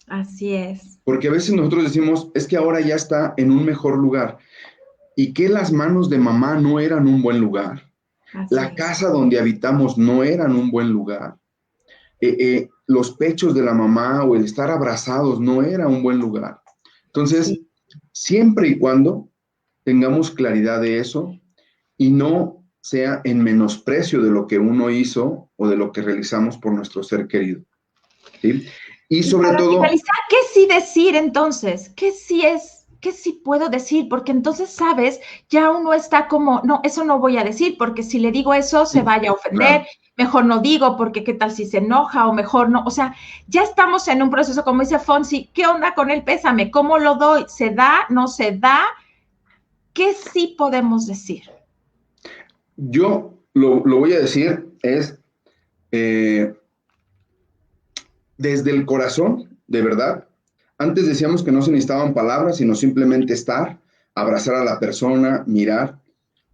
Speaker 2: así es.
Speaker 3: Porque a veces nosotros decimos, es que ahora ya está en un mejor lugar. ¿Y que las manos de mamá no eran un buen lugar?
Speaker 2: Así
Speaker 3: La
Speaker 2: es.
Speaker 3: casa donde habitamos no eran un buen lugar. Los pechos de la mamá o el estar abrazados no era un buen lugar. Entonces,
Speaker 2: Sí.
Speaker 3: siempre y cuando tengamos claridad de eso y no sea en menosprecio de lo que uno hizo o de lo que realizamos por nuestro ser querido, ¿sí? Y
Speaker 2: Y
Speaker 3: sobre
Speaker 2: para
Speaker 3: todo,
Speaker 2: finalizar, ¿qué sí decir entonces? ¿Qué sí puedo decir? Porque entonces, sabes, ya uno está como, no, eso no voy a decir, porque si le digo eso se vaya a ofender,
Speaker 3: claro,
Speaker 2: mejor no digo, porque qué tal si se enoja o mejor no. O sea, ya estamos en un proceso, como dice Fonsi, ¿qué onda con el pésame? ¿Cómo lo doy? ¿Se da? ¿No se da? ¿Qué sí podemos decir?
Speaker 3: yo lo voy a decir es desde el corazón, de verdad. Antes decíamos que no se necesitaban palabras, sino simplemente estar, abrazar a la persona, mirar.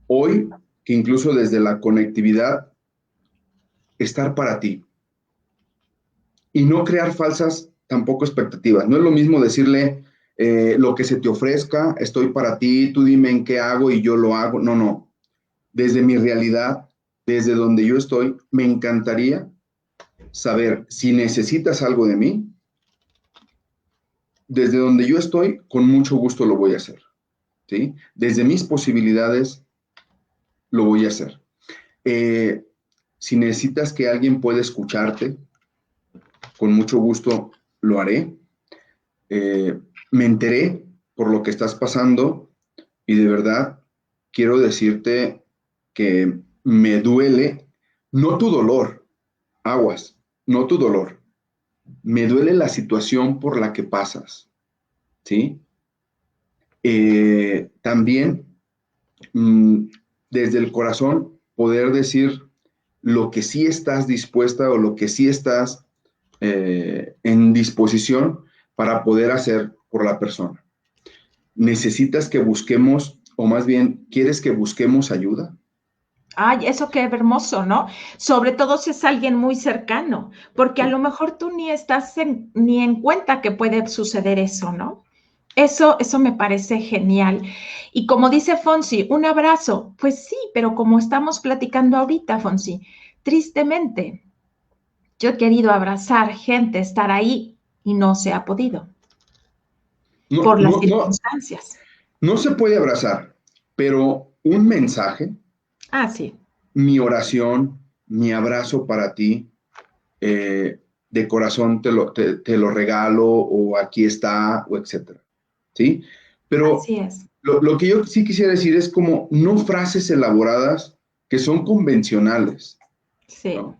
Speaker 3: Hoy, que incluso desde la conectividad, estar para ti y no crear falsas tampoco expectativas. No es lo mismo decirle lo que se te ofrezca, estoy para ti, tú dime en qué hago y yo lo hago. No, no. Desde mi realidad, desde donde yo estoy, me encantaría saber si necesitas algo de mí. Desde donde yo estoy, con mucho gusto lo voy a hacer, ¿sí? Desde mis posibilidades, lo voy a hacer. Eh, si necesitas que alguien pueda escucharte, con mucho gusto lo haré. Me enteré por lo que estás pasando y de verdad quiero decirte que me duele, no tu dolor, aguas, no tu dolor, me duele la situación por la que pasas, ¿sí? También desde el corazón poder decir lo que sí estás dispuesta o lo que sí estás en disposición para poder hacer por la persona. ¿Necesitas que busquemos, o más bien, quieres que busquemos ayuda?
Speaker 2: Ay, eso qué hermoso, ¿no? Sobre todo si es alguien muy cercano, porque a
Speaker 3: Sí.
Speaker 2: lo mejor tú ni estás ni en cuenta que puede suceder eso, ¿no? Eso me parece genial. Y como dice Fonsi, un abrazo, pues sí, pero como estamos platicando ahorita, Fonsi, tristemente, yo he querido abrazar gente, estar ahí y no se ha podido
Speaker 3: No,
Speaker 2: por las
Speaker 3: no, no,
Speaker 2: circunstancias.
Speaker 3: no se puede abrazar, pero un mensaje,
Speaker 2: Ah, sí,
Speaker 3: mi oración, mi abrazo para ti, de corazón te lo regalo, o aquí está, o etcétera, ¿sí? Pero
Speaker 2: así es.
Speaker 3: lo que yo sí quisiera decir es como no frases elaboradas que son convencionales,
Speaker 2: Sí,
Speaker 3: ¿no?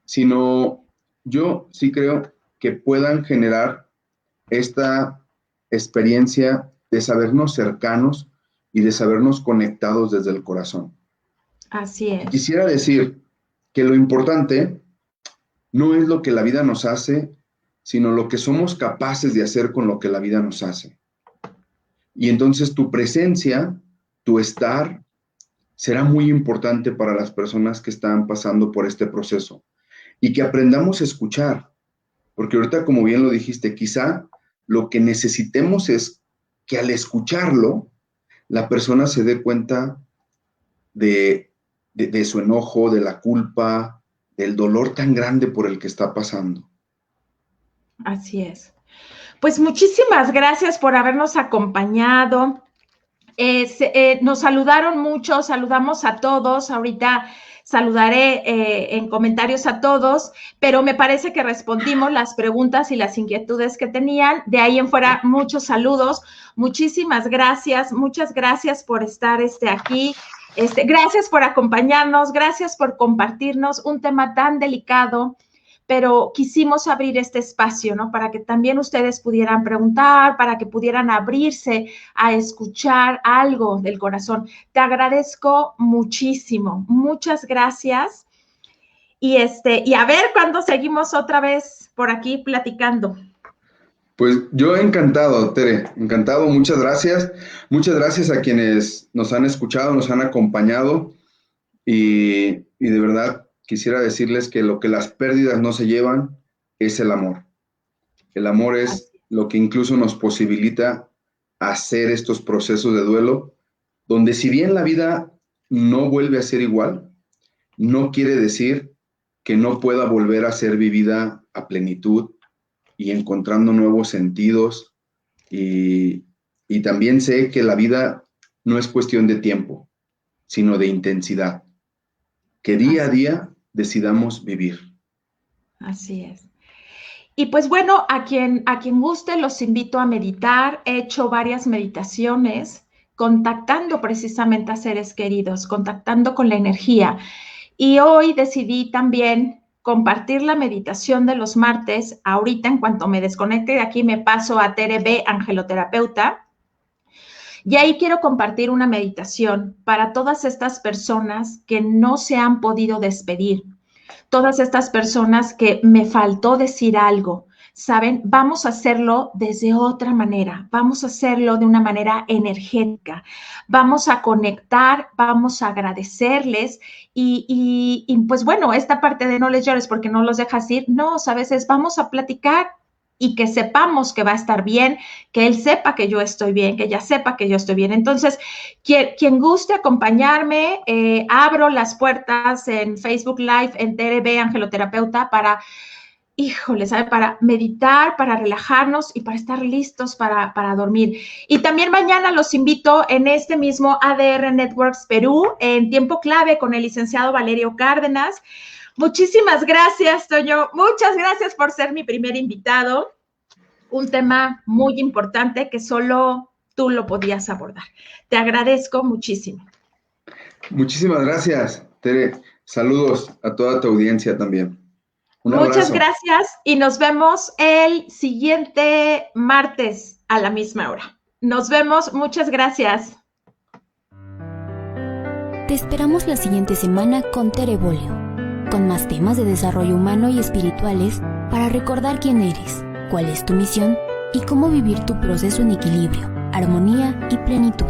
Speaker 3: Sino yo sí creo que puedan generar esta experiencia de sabernos cercanos y de sabernos conectados desde el corazón.
Speaker 2: así
Speaker 3: Y
Speaker 2: es.
Speaker 3: quisiera decir que lo importante no es lo que la vida nos hace, sino lo que somos capaces de hacer con lo que la vida nos hace. Y entonces tu presencia, tu estar, será muy importante para las personas que están pasando por este proceso. Y que aprendamos a escuchar, porque ahorita, como bien lo dijiste, quizá lo que necesitemos es que al escucharlo, la persona se dé cuenta de su enojo, de la culpa, del dolor tan grande por el que está pasando.
Speaker 2: Así es. Pues muchísimas gracias por habernos acompañado. Nos saludaron mucho, saludamos a todos. Ahorita saludaré en comentarios a todos, pero me parece que respondimos las preguntas y las inquietudes que tenían. De ahí en fuera, muchos saludos. Muchísimas gracias. Muchas gracias por estar aquí. Gracias por acompañarnos. Gracias por compartirnos un tema tan delicado, pero quisimos abrir este espacio, ¿no? Para que también ustedes pudieran preguntar, para que pudieran abrirse a escuchar algo del corazón. Te agradezco muchísimo. Muchas gracias. Y a ver cuándo seguimos otra vez por aquí platicando.
Speaker 3: Pues yo encantado, Tere, encantado. Muchas gracias. Muchas gracias a quienes nos han escuchado, nos han acompañado y de verdad quisiera decirles que lo que las pérdidas no se llevan es el amor. El amor es lo que incluso nos posibilita hacer estos procesos de duelo, donde si bien la vida no vuelve a ser igual, no quiere decir que no pueda volver a ser vivida a plenitud y encontrando nuevos sentidos. Y también sé que la vida no es cuestión de tiempo, sino de intensidad. Que día a día decidamos vivir.
Speaker 2: Así es. Y pues bueno, a quien guste, los invito a meditar. He hecho varias meditaciones contactando precisamente a seres queridos, contactando con la energía. Y hoy decidí también compartir la meditación de los martes. Ahorita, en cuanto me desconecte de aquí, me paso a Tere B, angeloterapeuta. Y ahí quiero compartir una meditación para todas estas personas que no se han podido despedir, todas estas personas que me faltó decir algo. ¿Saben? Vamos a hacerlo desde otra manera, vamos a hacerlo de una manera energética, vamos a conectar, vamos a agradecerles y pues bueno, esta parte de no les llores porque no los dejas ir, no, ¿sabes? Vamos a platicar y que sepamos que va a estar bien, que él sepa que yo estoy bien, que ella sepa que yo estoy bien. Entonces, quien guste acompañarme, abro las puertas en Facebook Live, en Tere B, angeloterapeuta, para meditar, para relajarnos y para estar listos para dormir. Y también mañana los invito en este mismo ADR Networks Perú, en Tiempo Clave con el licenciado Valerio Cárdenas. Muchísimas gracias, Toño. Muchas gracias por ser mi primer invitado. Un tema muy importante que solo tú lo podías abordar. Te agradezco muchísimo.
Speaker 3: Muchísimas gracias, Tere. Saludos a toda tu audiencia también. Un abrazo.
Speaker 2: Muchas gracias y nos vemos el siguiente martes a la misma hora. Nos vemos. Muchas gracias.
Speaker 1: Te esperamos la siguiente semana con Tere Bolio, con más temas de desarrollo humano y espirituales para recordar quién eres, cuál es tu misión y cómo vivir tu proceso en equilibrio, armonía y plenitud.